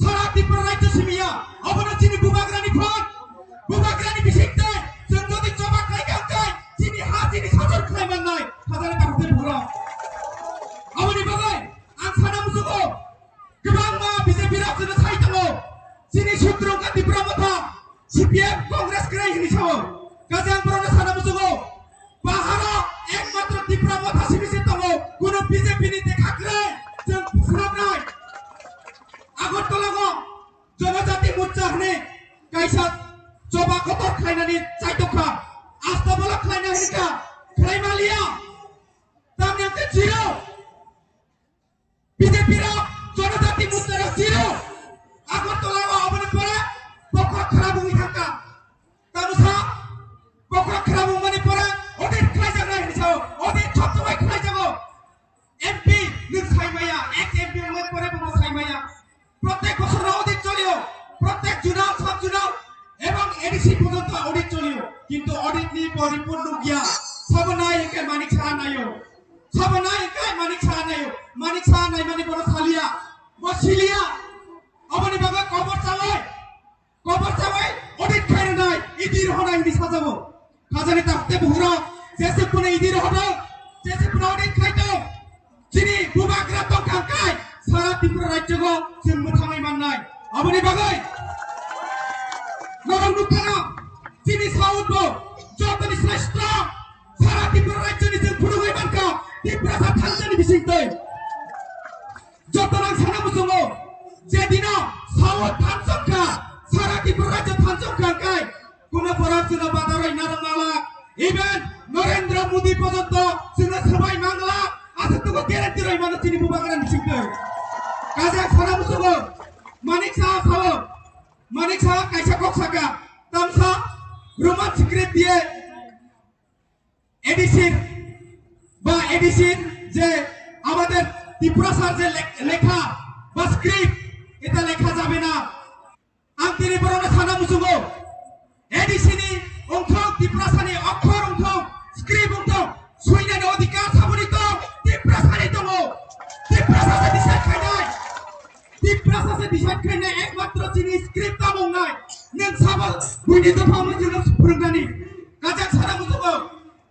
सारा Tipra राज्य सिमिया अबरा जिनि बुबाग्रानि फन बुबाग्रानि बिसिंते जों जदि जबा खायगांखाय जिनि हा जिनि साजर खायमाननाय हाजारे ताखुते भुरा अबनि बागै आं साना मुसुङो गोबां मा बीजेपी राजोनो साइतङो जिनि सुद्रंका Tipra मथा सीपीएम कांग्रेस ग्राय हिनि सावो गाजां बरनो साना मुसुङो बाहारा एकमात्र Tipra मथा सिबिसे दङो कुनो बीजेपी नि देखाग्रे जों फुनाबनाय आगरतलागो जनजाति मोर्चा हने कायसा जबा खतर खायनानि चाइतखा आस्था बला खायना हिका खायमालिया तामनेते जिरो बीजेपी रा जनजाति मोर्चा रा जिरो आगरतलागो अबनि परे पक्का खराबुङि थाका तानुसा पक्का खराबुङनि परे अडिट खायजानाय हिसाव अडिट सबसमाय खायजागो एमपी नों सायमाया एक्स एमपी मोन परे बो सायमाया प्रत्येक बছর অডিট চলিও প্রত্যেক চুনাव সব চুনাव এবং এডিসি পর্যন্ত অডিট চলিও কিন্তু অডিট নি পরিপূর্ণ গিয়া সবনাই একে মানিক সানায়ো সবনাই একে মানিক সানায়ো মানিক সানাই মানে বড় সালিয়া বসিলিয়া অবনি বাবা কবর চাওয়াই অডিট খাইরে নাই ইদির হনাই নি সাজাবো খাজানি তাকতে বুহুরা জেসে কোনে ইদির হনা জেসে কোনে অডিট খাইতো Sini bubagra tongkangkai sara Tripura Rajyago जों मोथाङै माननाय आबोनि बागै नरम नुखाना sini साउथबो जतनि श्रेष्ठ sara Tripura Rajyani जों फुरुगै मानका Tripura थानसानि बिसिंतै जतनां साना मुसुङो जेदिनो साउथ थानसंखा sara Tripura Rajya थानसंखांkai कुनो फराब जोंना बादाराय नारंनाला इभेन नरेंद्र मोदी पर्यन्त जोंना सबाय नांला आसुतुको गेरेन्टि राय मानो sini bubagra बिसिंतै Kajak sana musuh, manik sah sawo, manik sah kaisa kok saka, tamsa rumah secret dia, edisi je আমাদের Tripura sar je lekha, ba script এটা লেখা যাবে না, ang tini borona sana musuh, edisi ni untuk Tripura sani অক্ষর untuk script untuk suinani অধিকার sabunito Tripura sani tomo, Tripura sani disahkanai. Tripura sase decide खालामनाय एकमात्र जिनि script आबुंनाय नों साबा बुइनि दफामोन जों फोरोंनानै गाजाक सारा मुसुबो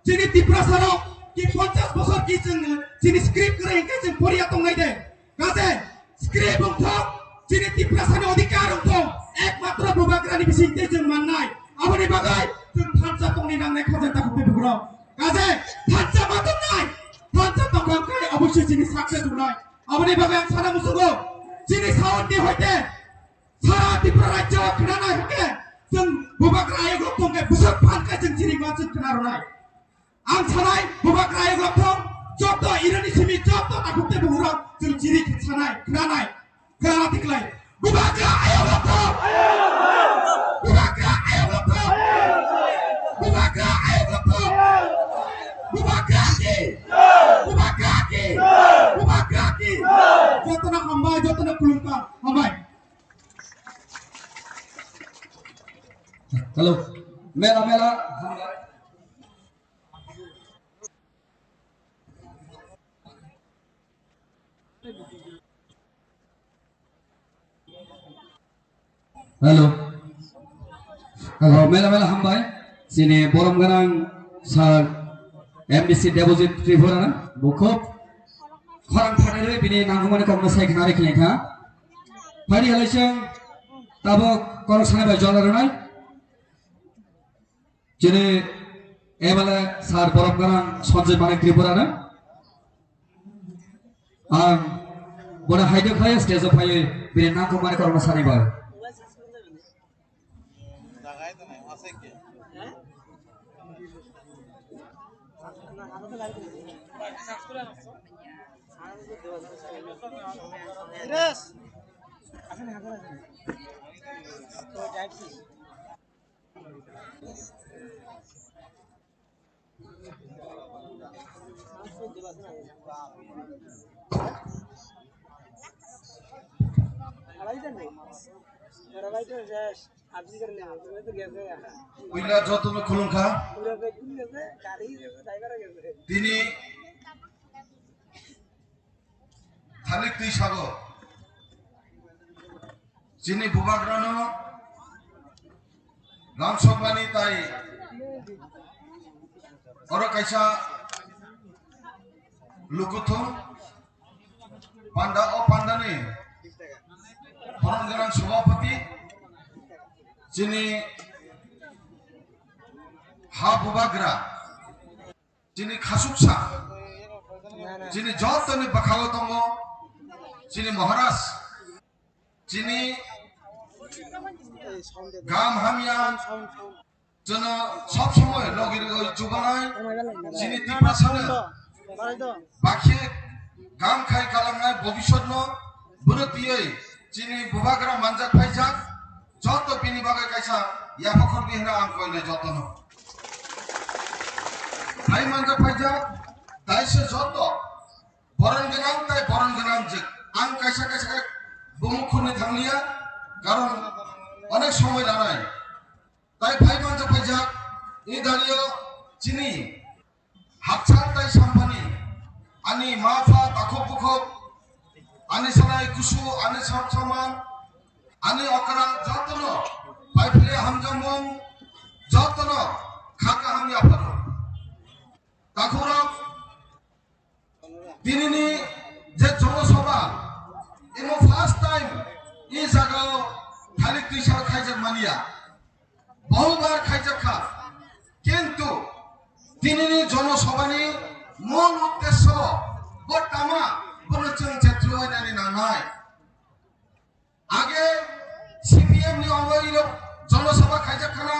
जिनि Tripura साराव कि 50 बोसोर कि जों जिनि स्क्रिप्ट गोरायखै जों फरिया दंनाय दे गाजे स्क्रिप्ट उंथों जिनि Tripura सानि अधिकार उंथों एकमात्र बुबाग्रानि बिसिंथै जों माननाय आबोनि बागै जों थानसा दंनि नांनाय खाजान्ता खुबै बुग्राव गाजे थानसा मादुंनाय थानसा दंखांखाय अबश्य जिनि साक्सेस उनाय आबोनि बागै आं सारा मुसुबो Sini sawat di hoite, sara Tripura Rajya kenana hoite, jeng bubagra ayok lokong ke busuk pankai jeng sini ngajut kenaronai. Ang sanai bubagra ayok lokong, joto irani simi joto takukte buhurang jeng sini sanai kenanai, kenana tiklai. Bubagra ayok lokong, bubagra ayok lokong, bubagra ayok lokong, bubagra ki, bubagra ki, bubagra ki. Jotna hambai, jotna kulungka, hambai. Halo, mela hambai. Halo, mela hambai. Sini borom ganang sar MDC Deposit Tripura na bukup. Khorang phanai bini nangumani komno sai khnari khilekha phari halaichang tabo korok sanai bai jolaronai jene ebala sar borom garang Sanjay Manik Tripura na ang bona haide khai stage of hai bini nangumani korok sanai bai জায়গায় তো নাই আছে কি Yes. উইলা যতন খুলুংখা তিনি থালিক দুই সাগর যিনি বুবাগ্রানো রামসংবানী তাই অর কাইসা লুকুথুম পান্ডা ও পান্ডানি ফরনগরাং সভাপতি যিনি হা বুবাগ্রা যিনি খাসুকসা যিনি যতনি বাখাও দङ যিনি মহারাজ যিনি গাম হামিয়া যেন সব সময় লগের জুগানায় যিনি Tripura সানে বাকি গাম খাই কালামনায় ভবিষ্যৎ বুরতিयै যিনি বুবাগ্রা মানজাক ফাইজাক যত বিনি বাগে কাইসা ইয়াফখর বিহনা আং কইলে যতন ফাই মানজাক ফাইজাক দাইসে যত বরণ গোনাं তাই বরণ গোনাं যে আং কাইসা কাইসা বমুখনে থাংলিয়া কারণ অনেক সময় লাগায় তাই ফাই মানজাক ফাইজাক এই দাঁড়িয়ে যিনি হাকচাং তাই সাম্পানি আনি মাফা তাখব বুখব আনি সানাই কুসু আনি সামান আনি অকরা যতন পাইফলে হামজামং যতন খাকা হামি আফার তাখুরা তিনি যে জনসভা এবং ফার্স্ট টাইম এই জায়গায় খালি কৃষক খাইজাক মানিয়া বহুবার খাইজাক খা কিন্তু তিনি জনসভানি মূল উদ্দেশ্য বর্তমা কোনো চেত্র নাই আগে সিপিএম নি অবৈর জনসভা খাইজাখানা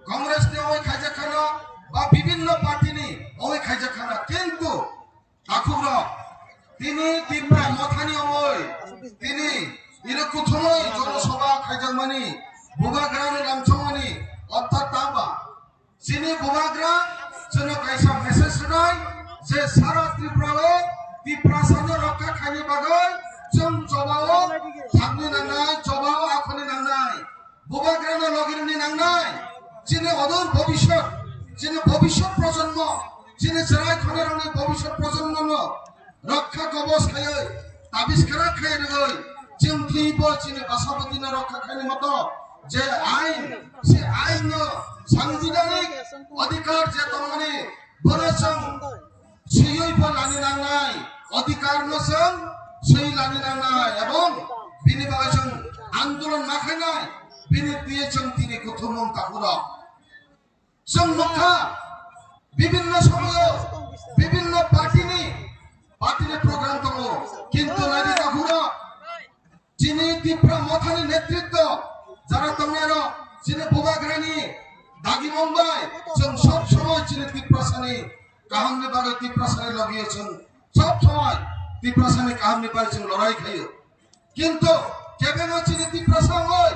কংগ্রেস নি অবৈ খাইজাখানা বা বিভিন্ন পার্টি নি অবৈ খাইজাখানা কিন্তু তাকুর তিনি তিনটা মথানি অবৈ তিনি এরকম সময় জনসভা খাইজামানি বুবাগ্রানি রামচমানি অর্থাৎ তাবা যিনি বুবাগ্রা যেন কাইসা মেসেজ নাই যে সারা ত্রিপুরাও ত্রিপুরাসানো রক্ষা খাইনি বাগৈ जों जबाव थांनो नांनाय जबाव आखनि नांनाय बुबाग्रानो लगिरनि नांनाय जिनि अदूर भविष्यत प्रजन्म जिनि जराय खनेरनि भविष्यत प्रजन्म रक्षा कवच खायै आविष्कार खायै नगै जों थैबो जिनि बासाबतिनो रक्षा खायनि मतो जे आइन से आइन सांविधानिक अधिकार जे तमनि बरसं सयै लानि नांनाय अधिकार नसं সেই লানি নাंनाय এবং বিনি বাগাজং আন্দোলন মাখানাय বিনি দিয়েছেন তিনি প্রথম তাকুরা जों मुखा বিভিন্ন সময় বিভিন্ন পার্টিনি প্রোগ্রাম দङ কিন্তু নানি তাকুরা যিনি ত্রিপুরা মথানি নেতৃত্ব যারা তংয়ের যিনি বুবাগ্রানি দাগি মুম্বাই जों সব সময় যিনি ত্রিপুরাসানি কাহামনি বাগে ত্রিপুরাসানি লাগিয়েছেন সব সময় ত্রিপুরাসানি কাহামনি পাই जों লড়াই খাইयो কিন্তু কেবেন চিনি ত্রিপুরাসা হয়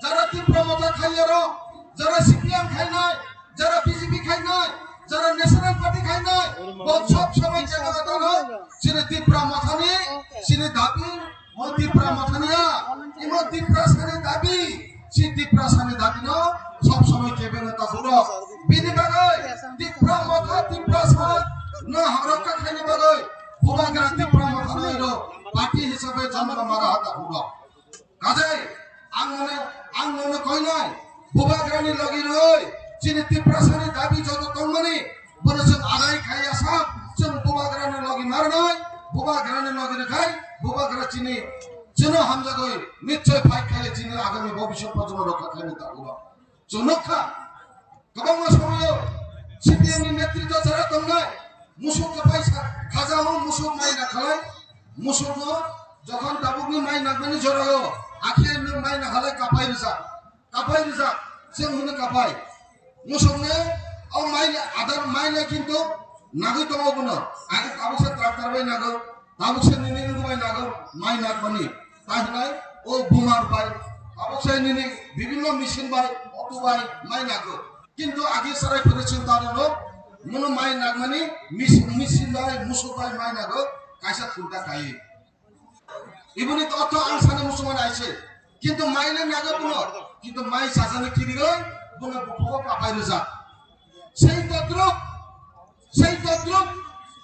যারা ত্রিপুরা মথা খাইয়ার যারা সিপিএম খাইনায় যারা বিজেপি খাইনায় যারা ন্যাশনাল পার্টি খাইনায় বহুত সব সময় জায়গা দাও চিনি ত্রিপুরা মথানি চিনি দাবি ও ত্রিপুরা মথানিয়া ইমো ত্রিপুরাসানি দাবি সি ত্রিপুরাসানি দাবি ন সব সময় কেবেন তা হলো বিনি বাগাই ত্রিপুরা মথা ত্রিপুরাসা ন রক্ষা খাইনি বাগাই বুবাগ্রা ত্রিপুরা মথানির পার্টি হিসাবে জন্ম মারা হাতা হলো কাজে আং মনে কইনাই বুবাগ্রানি লগি রই চিনি ত্রিপুরাসানি দাবি যত তংমানি বলেছেন আদায় খাইয়া সাপ जों বুবাগ্রানি লগি মারনাই বুবাগ্রানি লগি খাই বুবাগ্রা চিনি যেন হামজাগই নিশ্চয় ফাই খাইলে চিনি আগামী ভবিষ্যৎ প্রজন্ম রক্ষা খাইনি তা হলো জনক্ষা গোবাং সময় সিপিএম নেতৃত্ব যারা তংনাই মুসুক পয়সা খাজা ও মুসুক মাই না খালাই মুসুক যখন দাবুকনি মাই নাগমানি জরাও আখিয়ে মাই না খালাই কাপাই রিজা जों হনে কাপাই মুসুকনে ও মাই আদার মাইনে কিন্তু নাগৈ দङ বনো আগে তাবুসে ট্রাক্টর বাই নাগো তাবুসে নিনি বাই নাগো মাই নাগমানি তাহলে ও বুমার বাই তাবুসে নিনি বিভিন্ন মেশিন বাই অটো বাই মাই নাগো কিন্তু আগে সারাই ফেলেছেন তারনো মনো মাই নাগমানি মেশিন বাই মুসুক বাই মাই নাগো কাইসা খুলটা খাই ইবনি তো অত আনসানে মুসলমান আইছে কিন্তু মাইনে নাগো বনো কিন্তু মাই সাজানে কিরি গই বনো বুকো কাপাই রজা সেই তদ্রুপ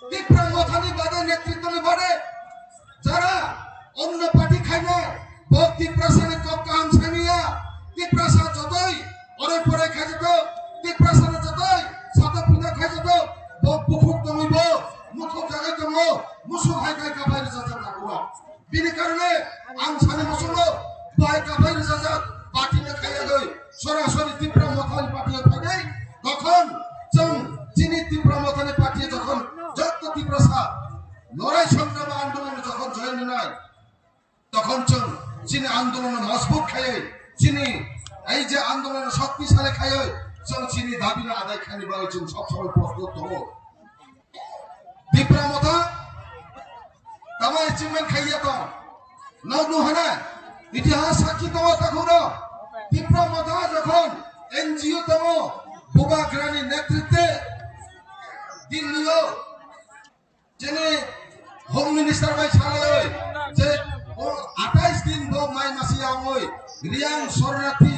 ত্রিপুরা মথানি বাদে নেতৃত্বনি বাদে যারা অন্য পার্টি খাই না বহুত ত্রিপুরাসানি কম কাম সামিয়া ত্রিপুরাসা যতই ওরে পরে খাই যেত ত্রিপুরাসানি যতই সাতা পুজা খাই যেত বহুত বুকুক দমিব মুখক জায়গায় দङ মুসুক হাই খাই কাপাই রজা থাকবো বিনি কারণে আং সানি মুসুলো বাই কাপাই রজা পার্টিতে খাইয়া গই সরাসরি ত্রিপুরা মথানি পার্টি ফাইনাই তখন जों যিনি ত্রিপুরা মথানি পার্টি যখন যত ত্রিপুরাসা লড়াই সংগ্রাম আন্দোলনে যখন জয়েন নাই তখন जों যিনি আন্দোলনে মজবুত খাইয়ে যিনি এই যে আন্দোলনে শক্তিশালী খাইয়ে जों যিনি দাবি না আদায় খাইনি বাই जों সব সময় প্রস্তুত দङ ত্রিপুরা মথা তামা এচিভমেন্ট খাইয়া তো নগ্ন হনা ইতিহাস সাক্ষী দङ তাকুনো ত্রিপুরা মথা যখন এনজিও দङ বুবাগ্রানি নেতৃত্বে দিল্লিও যিনি হোম মিনিস্টার বাই সালায় যে 28 দিন বো মাই মাসিয়া ওই রিয়াং শরণার্থী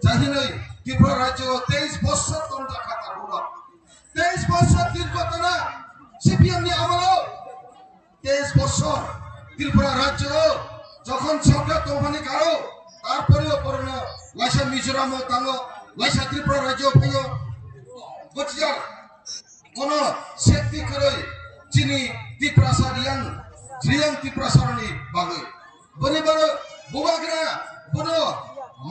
জাহিনই ত্রিপুরা রাজ্য 23 বছর তন্ত্র খাতা হলো 23 বছর দীর্ঘতনা সিপিএম নি আমলো 23 বছর ত্রিপুরা রাজ্য যখন সরকার তোফানি কারো তারপরেও পরনো ওয়াইসা মিজোরাম তাঙ্গো ওয়াইসা ত্রিপুরা রাজ্য ফাইও বচিয়ার কোন শক্তি করে যিনি Tiprasa Riang Tiprasarani bagai. Bani baru Bubagra Bono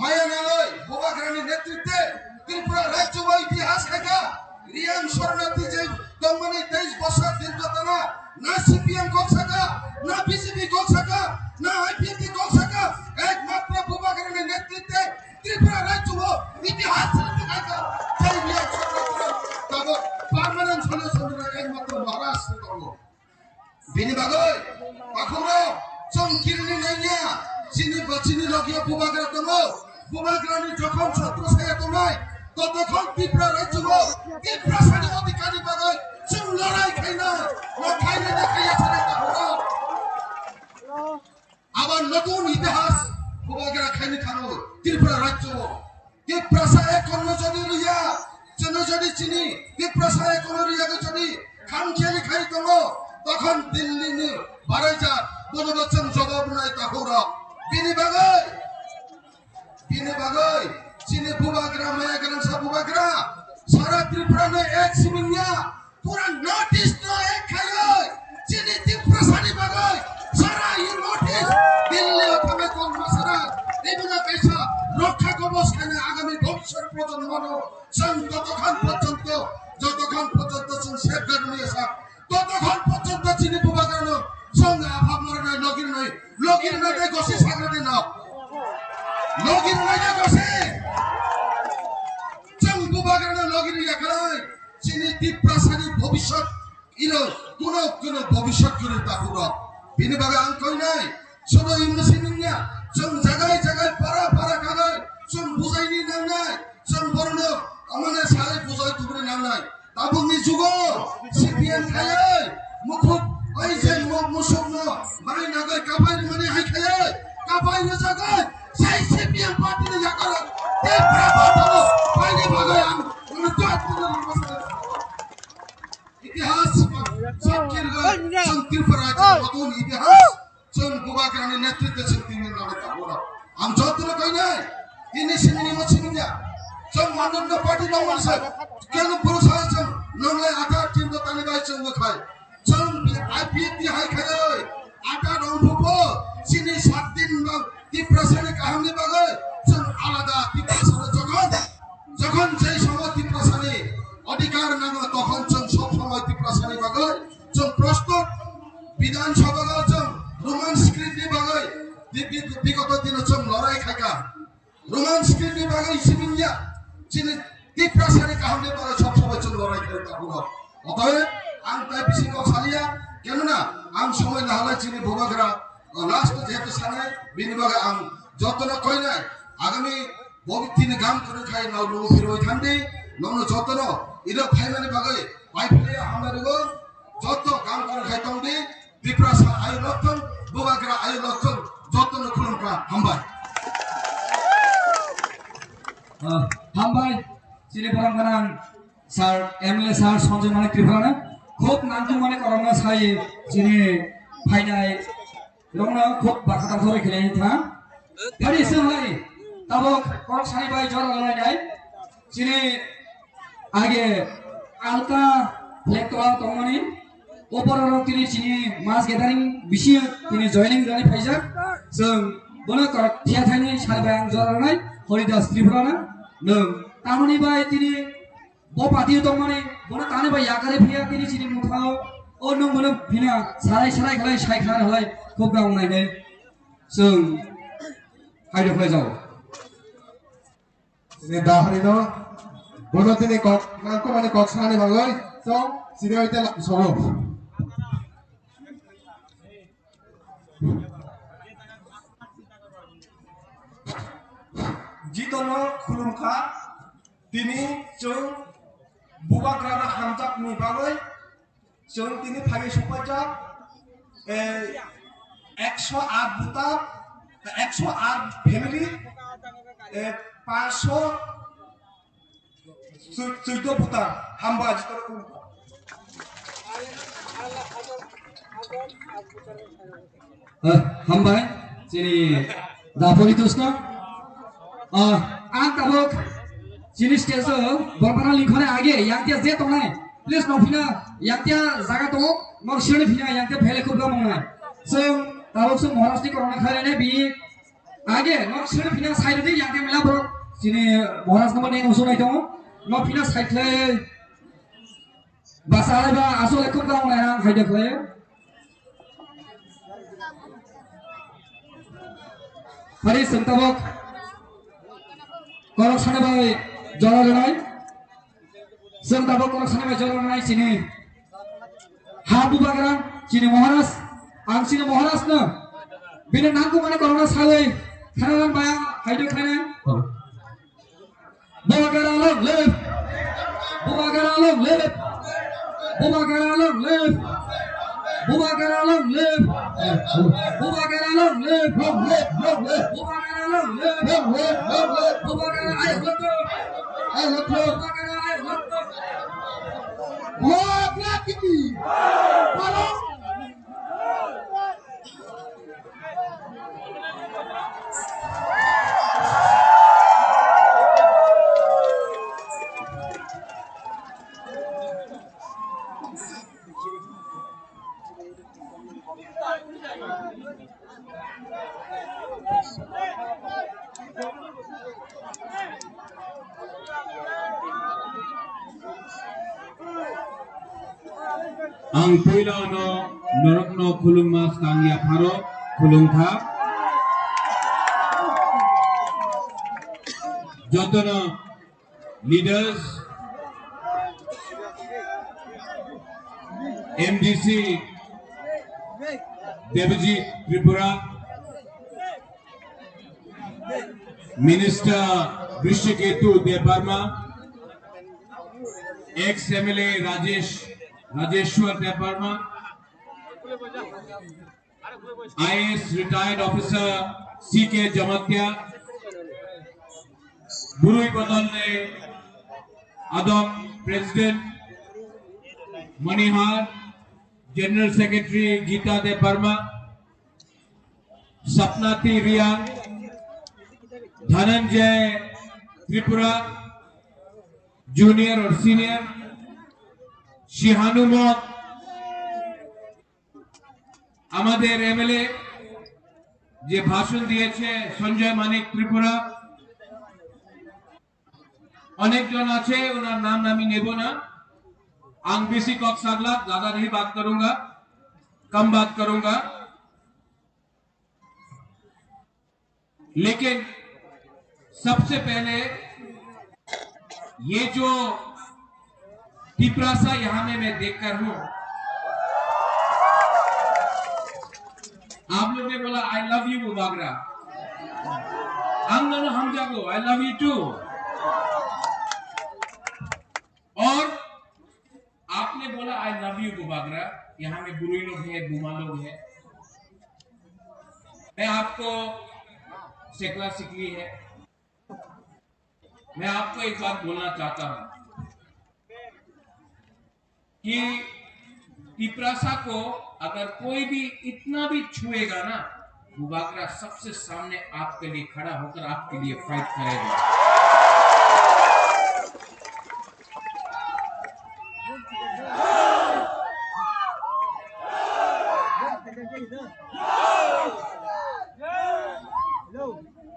Maya Naloi Bubagrani netritwe Tripura Rajya ইতিহাস লেখা রিয়াং শরণার্থী যে দমনে 23 বছর দীর্ঘতনা না সিপিএম কল থাকা না বিজেপি কল থাকা না আইপিএফটি কল থাকা একমাত্র বুবাগ্রানের নেতৃত্বে ত্রিপুরা রাজ্য ইতিহাস লেখা সেই রিয়াং শরণার্থী তবে পার্মানেন্ট সলিউশন একমাত্র মহারাষ্ট্র দল বিনিবাগৈ পাখুরো চমকিরনি নাইয়া চিনি লগিয়া বুবাগ্রা দङ বুবাগ্রানি যখন ছত্রছায়া দঙায় ততক্ষণ ত্রিপুরা রাজ্য ত্রিপুরা স্বাধীন অধিকারী বাগৈ जों লড়াই খাইনা খাইলে দেখাইয়াছে আবার নতুন ইতিহাস বুবাগ্রা খাইনি থানো ত্রিপুরা রাজ্য ত্রিপুরা এখনো যদি রিয়া যদি চিনি ত্রিপুরা এখনো রিয়া যদি খামখেয়ালি খাই দङ তখন দিল্লি বারাইজার বনবচন জবাব নাই তাহুরা বিনিবাগৈ চিনি বুবাগ্রা মায়াগ্রাম সা বুবাগ্রা সারা ত্রিপুরা নে এক সিমিনিয়া পুরা নর্থ ইস্ট নে এক খাই চিনি ত্রিপুরা সানি বাগৈ সারা ই নর্থ ইস্ট দিল্লি ওখানে কোন মাসরা এগুলা কাইসা রক্ষা কবচ খানে আগামী ভবিষ্যৎ প্রজন্ম ততক্ষণ পর্যন্ত जों सेफगार्ड নিয়েছা ততক্ষণ পর্যন্ত চিনি বুবাগ্রা সঙ্গে আভাবনার নাই লগির নাই গসি সাগরে নাও লগির নাই গসি जों বুবাগ্রা লগির ইয়াখাই চিনি ত্রিপুরাসানি ভবিষ্যৎ ইনো কোন ভবিষ্যৎ করে তাকুরা বিনি বাগে আং কই নাই শুধু ইমসিমিনিয়া जों জায়গায় পাড়া কাগাই जों বুঝাইনি নাংনাই जों বর্ণ আমানে সালে বুঝাই তুবরে নাংনাই তাবুনি যুগো সিপিএম খায় মুখুব ওই যে মুসলম মাই নাগাই কাপাই মানে হাই খায় কাপাই না জাগায় সেই সিপিএম পার্টি নে ইয়াকার তে প্রাপাতো পাইনি ভাগায় আম তো ইতিহাস সবকির ত্রিপুরা নতুন ইতিহাস जों বুবাগ্রানি নেতৃত্বে চিন্তিনি নামে তাবরা আম যতন কই নাই তিনি সিমিনি মছিমিয়া जों मानदण्ड पार्टी नंगलसे केनु पुरुषाय जों नंगले आटा टीम तो तालिबाय जों खाय जों आईपीएफटी हाय खाय आटा नंगफो सिनि 7 दिन ত্রিপুরাসানি কাহিনী বাগে जों আলাদা ত্রিপুরাসানি যখন যেই সময় ত্রিপুরাসানি অধিকার নামে তখন जों সব সময় ত্রিপুরাসানি বাগে जों প্রস্তুত বিধানসভা जों রোমান স্ক্রিপ্ট বাগে বিগত দিনে जों লড়াই খাইকা রোমান স্ক্রিপ্ট বাগে সিমিনিয়া চিনি ত্রিপুরাসানি কাহিনী বাগে সব সময় जों লড়াই করে তাকুরা অতএব আং তাই বেশি কসালিয়া কেন না আং সময় না হলে চিনি বুবাগ্রা লাস্ট যেহেতু সামনে বিনিবাগে আং যতন কই নাই আগামী ববিতিনি গাম করে খাই নাও লোক ফিরই থান্দি নন যতন ইলো খাইমানি বাগে পাইফলে হামারিগো যত গাম করে খাই তংদি ত্রিপুরাসা আয়ু লক্ষণ বুবাগ্রা আয়ু লক্ষণ যতন খুলুমকা হামবাই हामबाय चिनि परमगोनां सार एमएलए सार सञ्जय मानिक त्रिपुराना खुब नांजु मानिक करंगा साय चिनि फाइनाय रंना खुब बाखा थरै खेलाय था गाडी सहाय तबक करक सानि बाय जरा लायनाय चिनि आगे आलका लेक्टरा तंगनि ओपरर तिनि चिनि मास गेदारिं बिसि तिनि जॉइनिंग जानि फाइजा जों बनो करक थिया थाइनि सारबाय आं जरा लायनाय हरिदास त्रिपुराना नों तामनि बाय तिनि ब पार्टी दंमाने बनो ताने बाय यागारे फिया तिनि चिनि मुखाव ओ नों बनो फिना साराय खालाय सायखान हलाय खुब गावनायने जों हायदो फलाय जाव ini daharino bono tini kok nangko mani kok sani bagai so sini oite soro जितनो खुलुमखा दिनै जों बुबाग्रा हामजाबनि बागै जों दिनै फागे सफायजा 108 बुता 108 फैमिली 514 बुता हामबा जितनो खुलुमखा हामबाय चिनि दापरि तुस्क आं तबक चिनि स्टेज बरपारा लिखने आगे यांग जे तंगनाय please नफिना yang tia zaga to nok shirni phina yang tia phele khub ga mangna sing tabok sing Maharashtra ni corona khare ne bi age nok shirni phina side de yang tia mela bro sini Maharashtra ma ne usul nai to nok phina side le basale ba asole khub ga mangna yang haide khle hari sing tabok korok sane bai jala janai sing tabok korok sane bai jala janai sini habu bagaran sini Maharashtra ang sini Maharashtra na bina nangku mana corona sawe khanaran baya haide khane bubagara long live bubagara long live bubagara long live bubagara long live bubagara long live bubagara long live bubagara ayo loto bubagara ayo loto Wah, lagi. Halo. Ang puila no norok no kulung mas tangya pharo kulung tha jotono leaders MDC Devji Tripura Minister Vishketu Debarma ex-MLA Rajeshwar Debarma, IAS retired officer CK Jamatia, Burui Badalne, Adam President, Manihar, General Secretary Geeta Debarma, Sapnati Riya, Dhananjay Tripura, Junior or Senior, Shihanumok, আমাদের MLA যে ভাষণ দিয়েছে সঞ্জয় মানিক ত্রিপুরা অনেকজন আছে ওনার নাম আমি নেব না आंग बेसी कॉक सागला ज्यादा नहीं बात करूंगा कम बात करूंगा लेकिन सबसे पहले ये जो टिपरासा यहां में मैं देखकर हूं आप लोग ने बोला आई लव यू बुबागरा हम दोनों हम जागो आई लव यू टू और आपने बोला आई लव यू बुबागरा यहां में बुरुई लोग हैं बुमा लोग हैं मैं आपको सिखला सिखली है मैं आपको एक बात बोलना चाहता हूं कि टिपरासा को अगर कोई भी इतना भी छुएगा ना बुबागरा सबसे सामने आपके लिए खड़ा होकर आपके लिए फाइट करेगा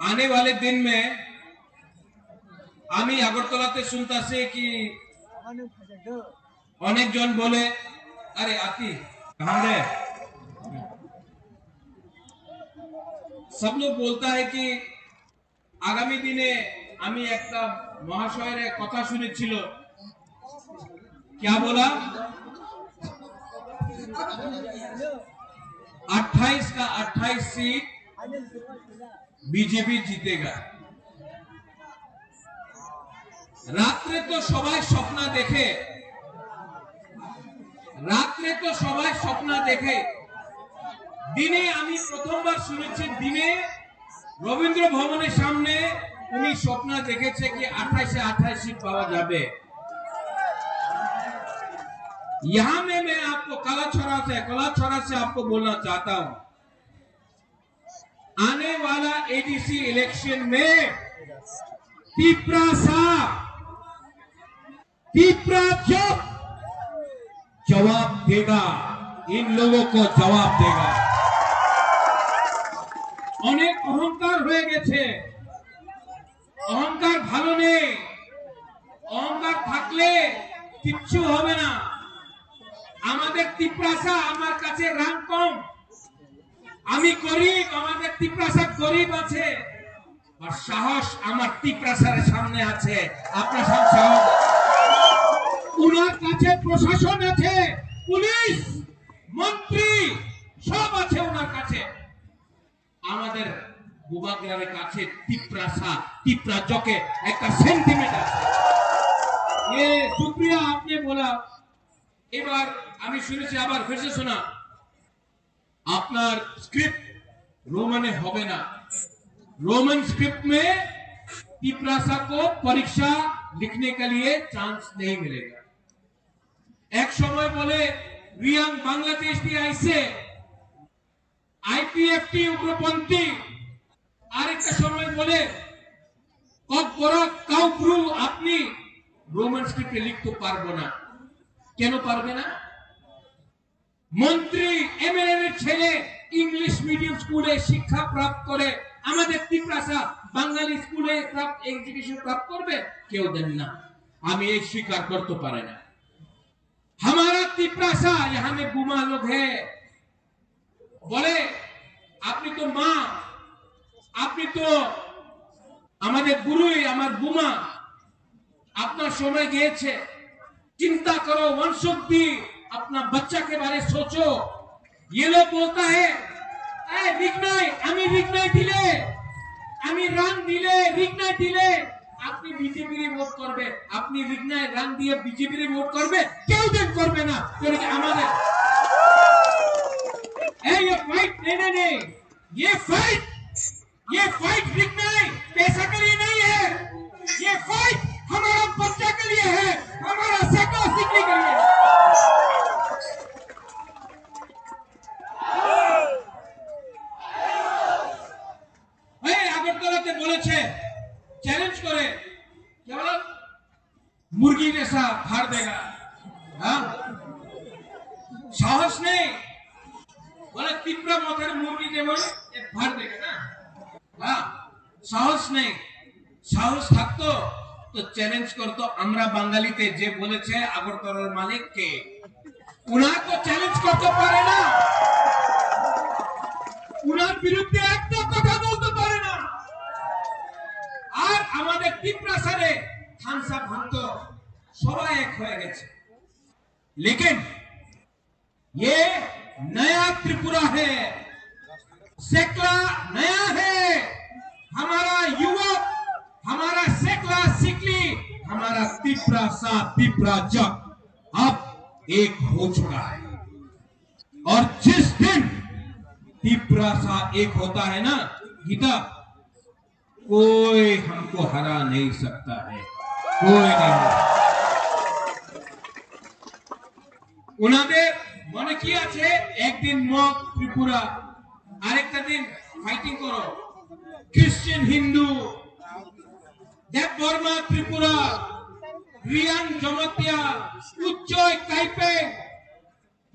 आने वाले दिन में आमी আগরতলাতে শুনতাছে কি অনেক জন বলে अरे आती कहां रे सब लोग बोलता है कि आगामी दिने आमी একটা মহাশয়ের কথা শুনেছিল क्या बोला 28 का 28 सीट बीजेपी जीतेगा রাত্রে তো সবাই স্বপ্ন দেখে রাত্রে তো সবাই স্বপ্ন দেখে দিনে আমি প্রথমবার শুনেছি দিনে রবীন্দ্র ভবনের সামনে উনি স্বপ্ন দেখেছে कि 28 से 28 सीट पावा যাবে यहां में मैं आपको कलाछोरा से आपको बोलना चाहता हूं आने वाला एडीसी इलेक्शन में टिपरा जो जवाब देगा, इन लोगों को जवाब देगा। অনেক অহংকার হয়ে গেছে, অহংকার ভালো নেই, অহংকার থাকলে কিচ্ছু হবে না। আমাদের তিপ্রাসা আমার কাছে রাং কম, আমি গরিব, আমাদের তিপ্রাসা গরিব আছে, আর সাহস আমার তিপ্রাসার সামনে আছে। আপনার সাহস, উনার কাছে প্রশাসন আছে, পুলিশ, মন্ত্রী সব আছে ওনার কাছে। আমাদের বুবাগ্রামের কাছে তিপ্রাসা, তিপ্রাজকে একটা সেন্টিমেন্ট আছে। ये सुप्रिया आपने बोला, এবার আমি শুনেছি, আবার ফিরে শোনা, আপনার স্ক্রিপ্ট रोमन হবে না। रोमन स्क्रिप्ट में तिप्रासा को परीक्षा लिखने के लिए चांस नहीं मिलेगा। एक समय बोले रियांग बांग्लादेश দিয়ে আইছে আইপিএফটি উগ্রপন্থী, আরেকটা সময় বলে ককবরা কাউব্রু আপনি রোমান স্ক্রিপ্টে লিখতে পারবো না। কেন পারবে না? মন্ত্রী এমএলএ এর ছেলে ইংলিশ মিডিয়াম স্কুলে শিক্ষা প্রাপ্ত করে, আমাদের তিপ্রাসা বাঙালি স্কুলে এডুকেশন প্রাপ্ত করবে? কেউ দেন না। আমি এই স্বীকার করতে পারি না। हमारा तिप्रासा यहाँ में बुमा लोग है, बोले আপনি তো মা, আপনি তো আমাদের গুরুই, আমার বুমা, আপনার সময় গিয়েছে, चिंता करो, वंशोक्ति, अपना बच्चा के बारे सोचो। ये लोग बोलता है रिगनाई, আমি রিগনাই দিলে, আমি রান দিলে, রিগনাই দিলে আপনি বিজেপির ভোট করবে, আপনি রিগনাই রান দিয়ে বিজেপির ভোট করবে? কেউ দেন করবে না। আমাদের এই ফাইট नहीं, ये फाइट रिगनाई पैसा के लिए नहीं है, ये फाइट हमारा बच्चा के लिए है, हमारा सेक्टर सीखने के लिए। আগরতলাতে বলেছে চ্যালেঞ্জ করে, কেবল মুরগি जैसा फाड़ देगा। हाँ, साहस नहीं, बोले तीव्र मथेर मुर्गी जेमन फाड़ देगा ना। हाँ, साहस नहीं, साहस থাকতো তো চ্যালেঞ্জ করতো। আমরা বাঙালিতে যে বলেছে আগরতলার মালিক কে, উনার তো চ্যালেঞ্জ করতে পারে না, উনার বিরুদ্ধে একটা কথা বলতে পারে না। আর আমাদের তিপ্রাসারে থানসা ভাঙত, সবাই এক হয়ে গেছে। लेकिन ये नया त्रिपुरा है, सेकला नया है, हमारा युवक, हमारा सेकला सिकली, हमारा तिप्रासा तिप्राजक अब एक हो चुका है। और जिस दिन तिप्रासा एक होता है ना गीता, कोई हमको हरा नहीं सकता है, कोई नहीं। उन्होंने মনে কি আছে, একদিন মগ ত্রিপুরা, আরেকটা দিন ফাইটিং করো খ্রিস্টান হিন্দু, দেব বর্মা ত্রিপুরা, রিয়াং জমতিয়া, উচ্চয় কাইপে,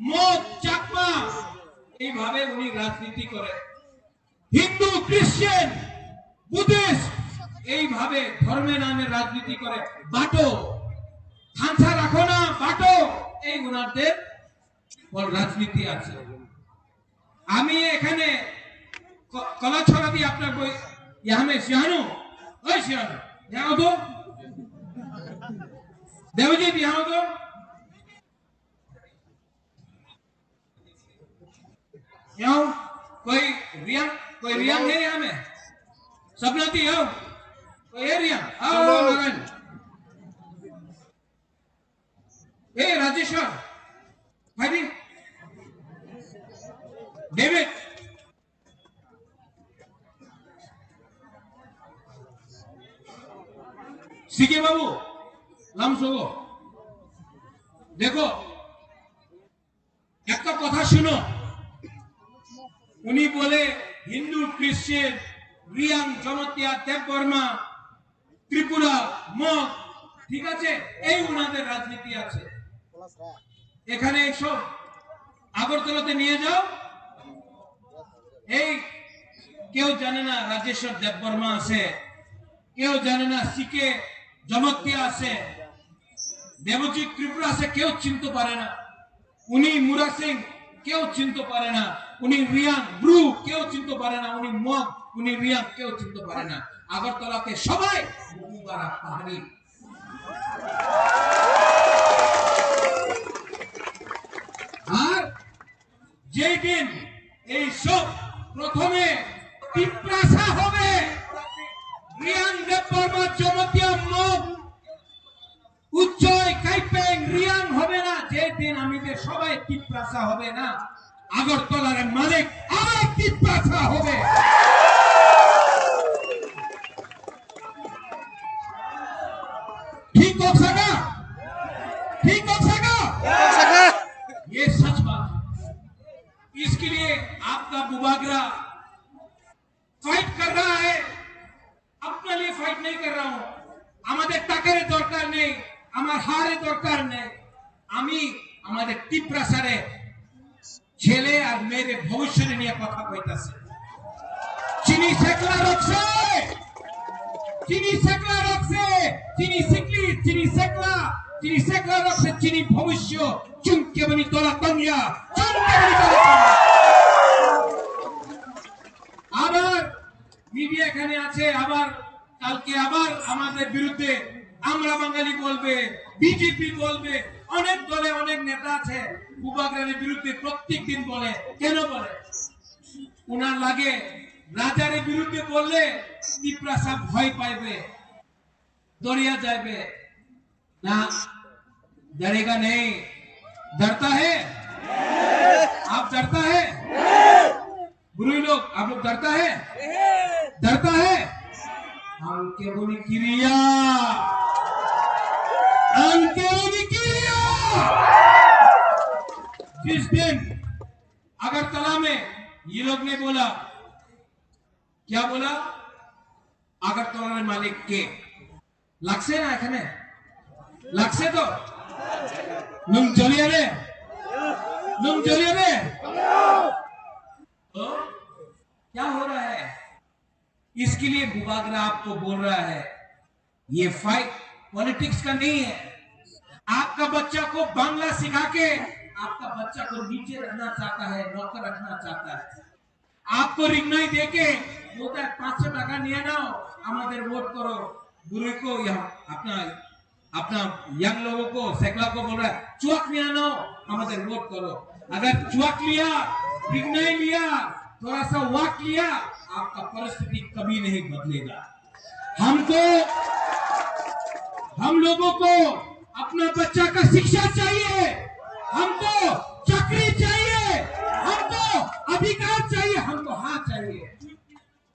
মগ চাকমা, এইভাবে উনি রাজনীতি করে। হিন্দু খ্রিস্টান বুদ্ধিস্ট এইভাবে ধর্মের নামে রাজনীতি করে। বাটো থানসা রাখো না, বাটো, এই উনাদের রাজনীতি আছে। আমি এখানে কলা ছড়া দিয়ে আপনার বই ইয়ামে সিহানু, ওই সিহানু यहाँ तो देवजीत, यहाँ तो यहाँ कोई रियांग है यहाँ में? सपनाती हो कोई है रियांग? आओ नारायण, ए राजेश्वर भाई, डेविड, सीके बाबू, लामसोगो, देखो एक तो कथा सुनो, उन्हीं बोले हिंदू क्रिश्चियन रियांग जमतिया देव बर्मा त्रिपुरा मग, ठीक আছে, এই উনাদের রাজনীতি আছে। এখানে সব আগরতলাতে নিয়ে যাও। এই কেউ জানে না রাজেশ্বর দেববর্মা আছে, কেউ জানে না সিকে জমতিয়া আছে, দেবজিৎ ত্রিপুরা আছে, কেউ চিনতে পারে না। উনি মুরা সিং কেউ চিনতে পারে না। উনি রিয়াং ব্রু কেউ চিনতে পারে না। উনি মগ, উনি রিয়াং কেউ চিনতে পারে না। আগরতলাতে সবাই মুবারক পাহাড়ি। আর যেই দিন এই সব প্রথমে তিপ্রাসা হবে, রিয়াং দেববর্মা জমতিয়া মগ উজ্জয় কাইপেং রিয়াং হবে না, যে দিন আমাদের সবাই তিপ্রাসা হবে না, আগরতলার মালিক আবার তিপ্রাসা হবে। ठीक हो सका? ठीक हो सका? ये सच बात है। इसके लिए आपका बुबागरा फाइट कर रहा है, अपने लिए फाइट नहीं कर रहा हूं। আমাদের টাকার দরকার নেই, আমার হারের দরকার নেই। আমি আমাদের তিপ্রাসারে ছেলে আর মেয়ের ভবিষ্যৎ নিয়ে কথা কইতাছি। চিনি সেকলা রাখছে, চিনি সেকলা রাখছে, চিনি সিকলি, চিনি সেকলা রাখছে, চিনি ভবিষ্যৎ চুমকে বনি তোলা তমিয়া, চুমকে বনি তোলা তমিয়া। আবার মিডিয়া এখানে আছে, আবার কালকে আবার আমাদের বিরুদ্ধে আমরা বাঙালি বলবে, বিজেপি বলবে, অনেক দলে অনেক নেতা আছে বুবাগ্রানের বিরুদ্ধে প্রত্যেক দিন বলে। কেন বলে? উনার লাগে রাজারের বিরুদ্ধে বললে তিপ্রাসা ভয় পাইবে, দরিয়া যাবে না, डरेगा नहीं। डरता है? आप डरता है? बुरे लोग आप लोग डरता है? डरता है? हमके बोली क्रिया, हमके बोली क्रिया। जिस दिन अगरतला में ये लोग ने बोला, क्या बोला? अगरतला में मालिक के লাগছে না, এখানে লাগছে তো? নুন জ্বলিয়ে রে, নুন জ্বলিয়ে রে। तो क्या हो रहा है? इसके लिए बुबागरा आपको बोल रहा है, ये फाइट पॉलिटिक्स का नहीं है। आपका बच्चा को बांग्ला सिखा के आपका बच्चा को नीचे रखना चाहता है, नौकर रखना चाहता है। आपको रिग्नाई देके बोलता है 500 টাকা নিয়ে নাও, আমাদের वोट करो। गुरु को यहाँ अपना यंग लोगों को, सेकला को बोल रहा है चुआक लिया नो, हमारे वोट करो। अगर चुआक लिया, रिग्नाई लिया, थोड़ा सा वाक लिया, आपका परिस्थिति कभी नहीं बदलेगा। हम लोगों को अपना बच्चा का शिक्षा चाहिए, हमको चक्री चाहिए, हमको अधिकार चाहिए, हमको हाँ चाहिए,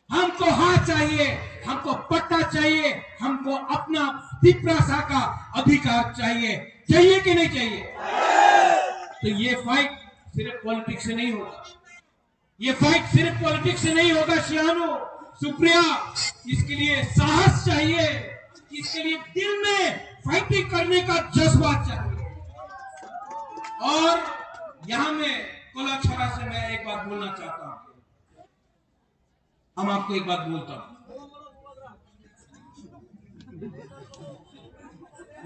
हमको हाँ चाहिए, हमको पट्टा चाहिए, हमको अपना तिप्रासा का अधिकार चाहिए। चाहिए कि नहीं चाहिए? तो ये फाइट सिर्फ पॉलिटिक्स से नहीं होगा, ये फाइट सिर्फ पॉलिटिक्स से नहीं होगा। शियानो, सुप्रिया, इसके लिए साहस चाहिए, इसके लिए दिल में फाइटिंग करने का जज्बा चाहिए। और यहां में कोलाछड़ा से मैं एक बात बोलना चाहता हूं। हम आपको एक बात बोलता हूं,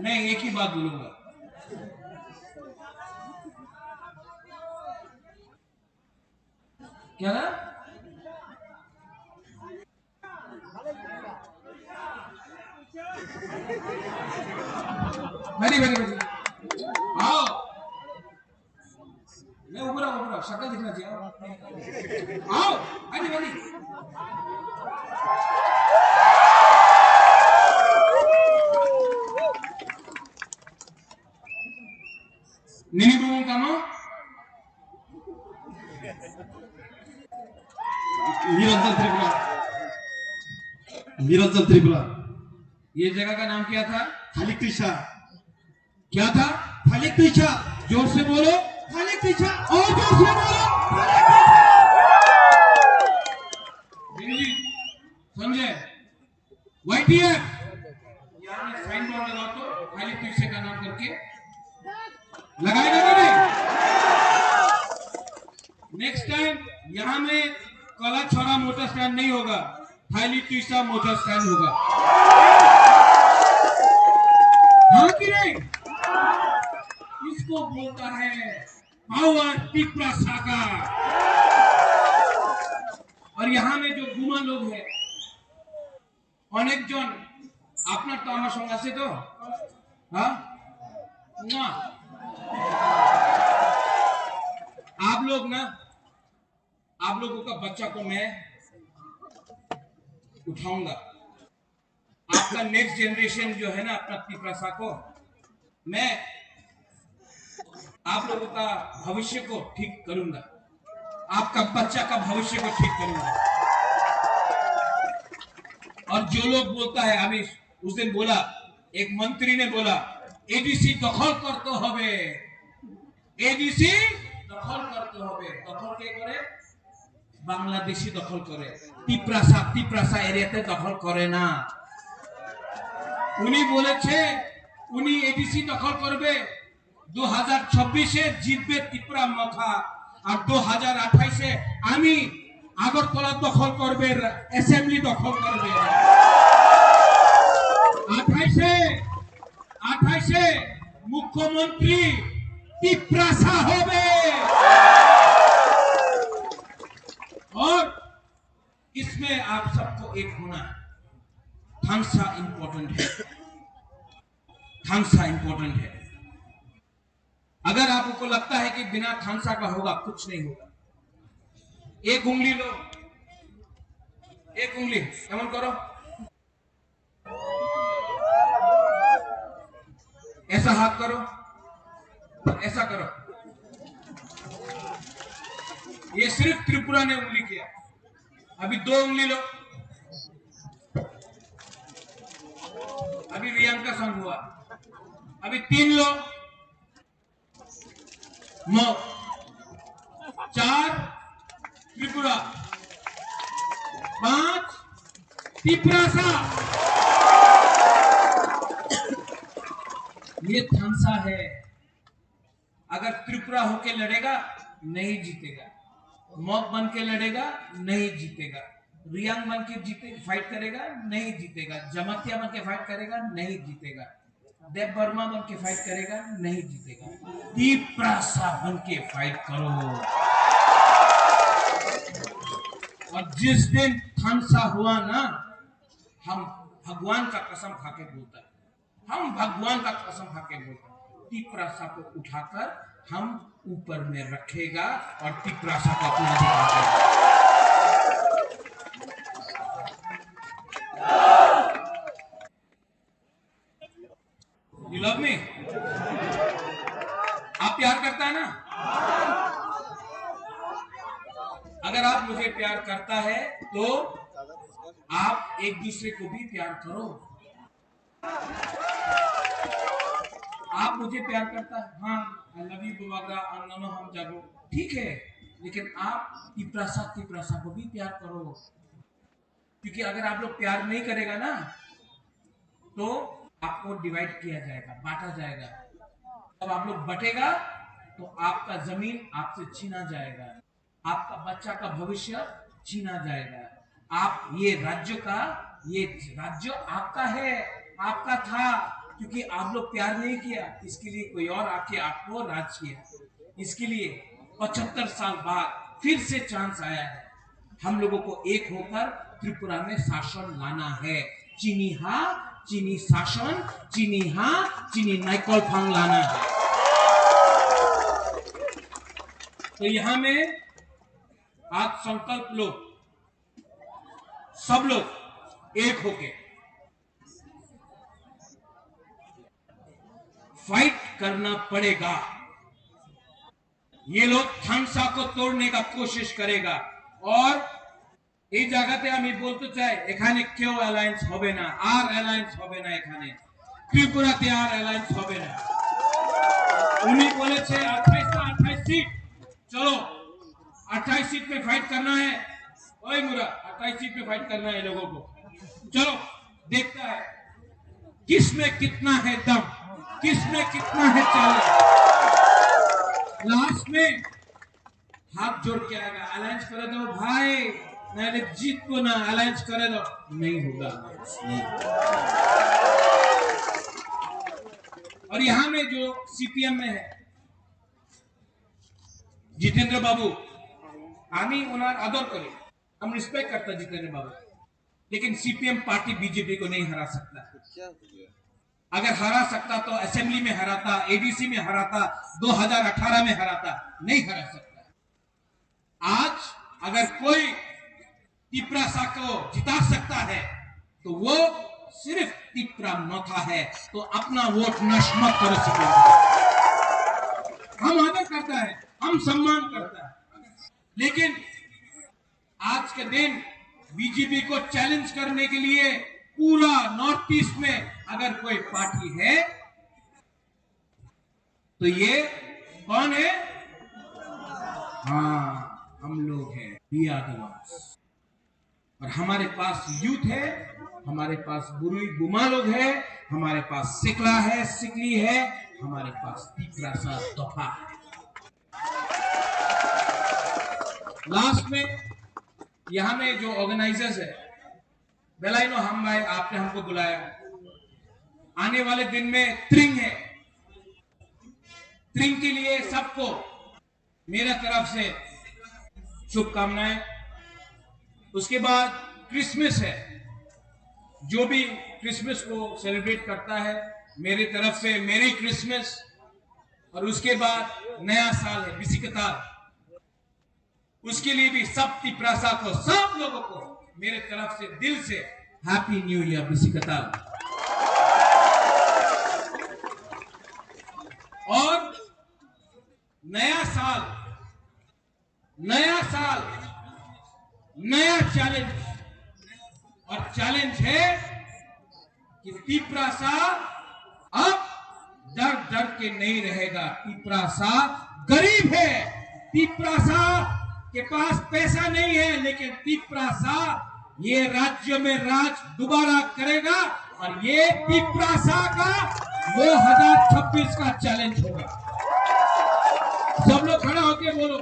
मैं एक ही बात बोलूंगा। क्या ना? बैठी बैठी बैठी, आओ, मैं उभरा उभरा, शक्ल दिखना चाहिए। आओ, बैठी बैठी। Nini bumong kamu? Niranjan Tripura, Niranjan Tripura. ये जगह का नाम क्या था? खालिक त्रिशा। क्या था? खालिक त्रिशा। जोर से बोलो। खालिक त्रिशा। और जोर से बोलो। दिल्ली, संजय, YTF, यहाँ साइन बोर्ड लगा तो खालिक त्रिशा का नाम करके लगाएगा कि नहीं? कला छोरा मोटर स्टैंड नहीं होगा, थाईली तीसरा मोटर स्टैंड होगा। हाँ कि नहीं? इसको बोलता है पावर टिप्रा साका। और यहाँ में जो गुमा लोग हैं, अनेक जन अपना तो आमार संग आछे तो, हाँ? ना। आप लोग ना, आप लोगों का बच्चा को मैं उठाऊंगा। आपका नेक्स्ट जनरेशन जो है ना, अपना तिपरासा को मैं आप लोगों का भविष्य को ठीक करूंगा, आपका बच्चा का भविष्य को ठीक करूंगा। और जो लोग बोलता है, अभी उस दिन बोला, एक मंत्री ने बोला एडीसी दखल करते होबे, एडीसी दखल करते होबे। दखल के करे? बांग्लादेशी दखल करे, तिपरासा एरियाते दखल करे ना। उनी बोलेছে উনি এডিসি দখল করবে, 2026-এ জিতবে ত্রিপুরা মখা, আর 2028-এ আমি আগরতলা দখল করবে, অ্যাসেম্বলি দখল করবে। 28-এ মুখ্যমন্ত্রী ত্রিপুরাসা হবে। और इसमें आप सबको एक होना है। थांगसा इंपॉर्टेंट है, थांगसा इंपॉर्टेंट है। अगर आपको लगता है कि बिना थांगसा का होगा, कुछ नहीं होगा। एक उंगली लो, एक उंगली एमन करो, ऐसा हाथ करो, ऐसा करो। ये सिर्फ त्रिपुरा ने उंगली किया। अभी 2 उंगली लो, अभी रियांग का संग हुआ। अभी 3 लो, 9, 4 त्रिपुरा, 5 तिपरासा। ये थांगसा है। अगर त्रिपुरा होके लड़ेगा नहीं जीतेगा, मॉक बन के लड़ेगा नहीं जीतेगा, रियांग बन के जीते फाइट करेगा नहीं जीतेगा, जमातिया बन के फाइट करेगा नहीं जीतेगा, देव वर्मा बन के फाइट करेगा नहीं जीतेगा। तिपरासा बन के फाइट करो। और जिस दिन थांगसा हुआ ना, हम भगवान का कसम खाके बोलता है, हम भगवान का कसम खाके बोलता है, तिपरासा को उठाकर हम ऊपर में रखेगा और तिपरासा को अपना अधिकार देगा। You love me? आप प्यार करता है ना? अगर आप मुझे प्यार करता है तो आप एक दूसरे को भी प्यार करो। आप मुझे प्यार करता है, हाँ, आई लव यू बुवागा, अन्नो हम जागो, ठीक है, लेकिन आप तिपरासा को भी प्यार करो। क्योंकि अगर आप लोग प्यार नहीं करेगा ना, तो आपको डिवाइड किया जाएगा, बांटा जाएगा। जब आप लोग बटेगा तो आपका जमीन आपसे छीना जाएगा, आपका बच्चा का भविष्य छीना जाएगा। आप ये राज्य आपका है, आपका था, क्योंकि आप लोग प्यार नहीं किया, इसके लिए कोई और आके आपको राज किया। इसके लिए 75 साल बाद फिर से चांस आया है। हम लोगों को एक होकर त्रिपुरा में शासन लाना है। चीनी हाँ, चीनी शासन, चीनी हाँ, चीनी नाइकल फांग लाना है। तो यहां में आज संकल्प लो, सब लोग एक होके फाइट करना पड़ेगा। ये लोग थांगसा को तोड़ने का कोशिश करेगा। और এই জায়গাতে আমি বলতে চাই, এখানে কেউ অ্যালায়েন্স হবে না, আর অ্যালায়েন্স হবে না। এখানে ত্রিপুরাতে আর অ্যালায়েন্স হবে না। উনি বলেছে 28 सीट, चलो 28 सीट पे फाइट करना है। ओए मुरा, 28 सीट पे फाइट करना है लोगों को। चलो देखता है किसमें कितना है दम, किसमें कितना है चाल। लास्ट में हाथ जोड़ के आएगा, अलायंस कर दो भाई, मैंने जीत को ना अलायंस करे तो नहीं होगा। और यहां में जो सीपीएम में है जितेंद्र बाबू, आमी उन्हें आदर करे, हम रिस्पेक्ट करता जितेंद्र बाबू, लेकिन सीपीएम पार्टी बीजेपी को नहीं हरा सकता। अगर हरा सकता तो असेंबली में हराता, एडीसी में हराता, 2018 में हराता, नहीं हरा सकता। आज अगर कोई तिपरासा को जिता सकता है तो वो सिर्फ तिपरा मथा है, तो अपना वोट नष्ट मत कर सके। हम आदर करता है, हम सम्मान करता है, लेकिन आज के दिन बीजेपी को चैलेंज करने के लिए पूरा नॉर्थ ईस्ट में अगर कोई पार्टी है तो ये कौन है? हाँ, हम लोग हैं, वी आर द वंस। और हमारे पास यूथ है, हमारे पास बुरी गुमा लोग है, हमारे पास सिकला है, सिकली है, हमारे पास तीसरा सा दफा है। लास्ट में यहां में जो ऑर्गेनाइजर्स है, बेलाइनो हम भाई, आपने हमको बुलाया। आने वाले दिन में त्रिंग है, त्रिंग के लिए सबको मेरा तरफ से शुभकामनाएं। उसके बाद क्रिसमस है, जो भी क्रिसमस को सेलिब्रेट करता है मेरी तरफ से मेरी क्रिसमस। और उसके बाद नया साल है बिसिकता, उसके लिए भी सब तिपरासा को, सब लोगों को मेरे तरफ से दिल से हैप्पी न्यू ईयर बिसिकता। और नया साल, नया चैलेंज, और चैलेंज है कि तिपरासा अब डर डर के नहीं रहेगा। तिपरासा गरीब है, तिपरासा के पास पैसा नहीं है, लेकिन तिपरासा ये राज्य में राज दोबारा करेगा। और ये तिपरासा का 2026 का चैलेंज होगा। सब लोग खड़ा होके बोलो।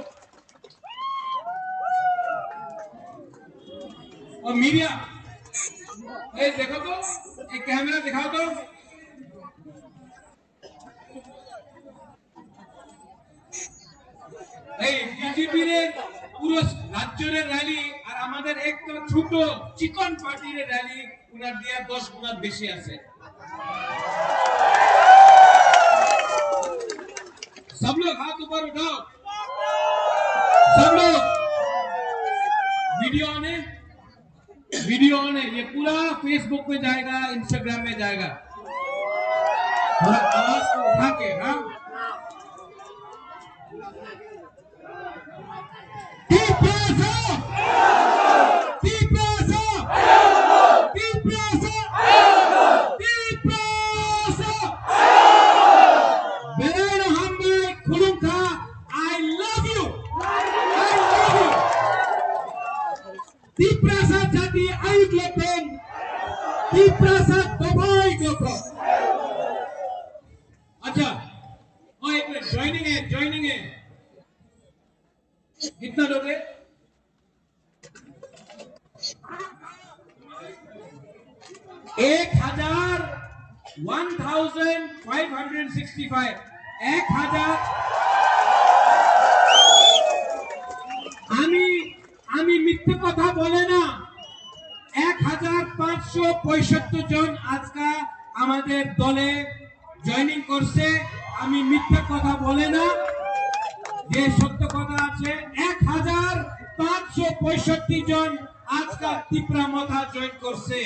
और मीडिया, देखो तो, एक कैमरा दिखाओ तो। बीजेपी ने পুরো রাজ্যের র্যালি আর আমাদের একটা ছোট চিকন পার্টির র্যালি উনার দিয়া 10 গুণ বেশি আছে। सब लोग हाथ ऊपर उठाओ, सब लोग। वीडियो ऑन है, ये पूरा फेसबुक में जाएगा, इंस्टाग्राम में जाएगा। थोड़ा आवाज को उठा के, हाँ। तिपरासा जाति आयुक लेपेन, तिपरासा दबाई गोको। अच्छा, और एक मिनट, ज्वाइनिंग है। कितना लोग है? 1565। 1000 আমি মিথ্যে কথা বলে না। 1565 জন আজকে আমাদের দলে জয়েনিং করছে। আমি মিথ্যে কথা বলে না, যে সত্য কথা আছে। 1565 জন আজকে তিপরা মাথা জয়েন করছে।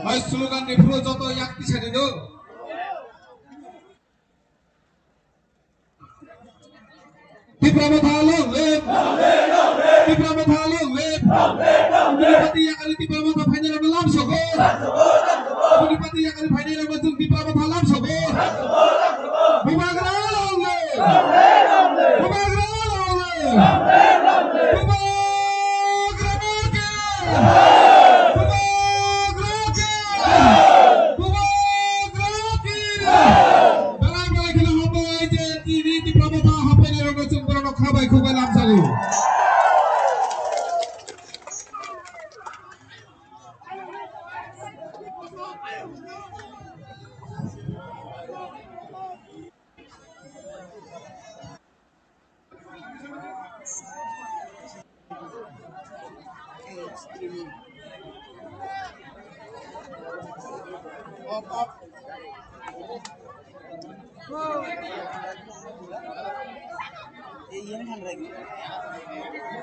भाई स्लोगान निफ्रो जो तो याक पीछे दे दो। तिपरा माथा long live, तिपरा माथा long live। Unipati yang kali tipa mata final malam sokor. Unipati yang kali final malam tipa mata malam sokor. Bumagara long live, Bumagara long live।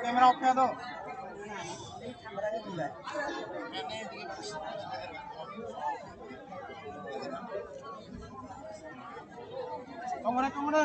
Camera off করে দাও কমরে কমরে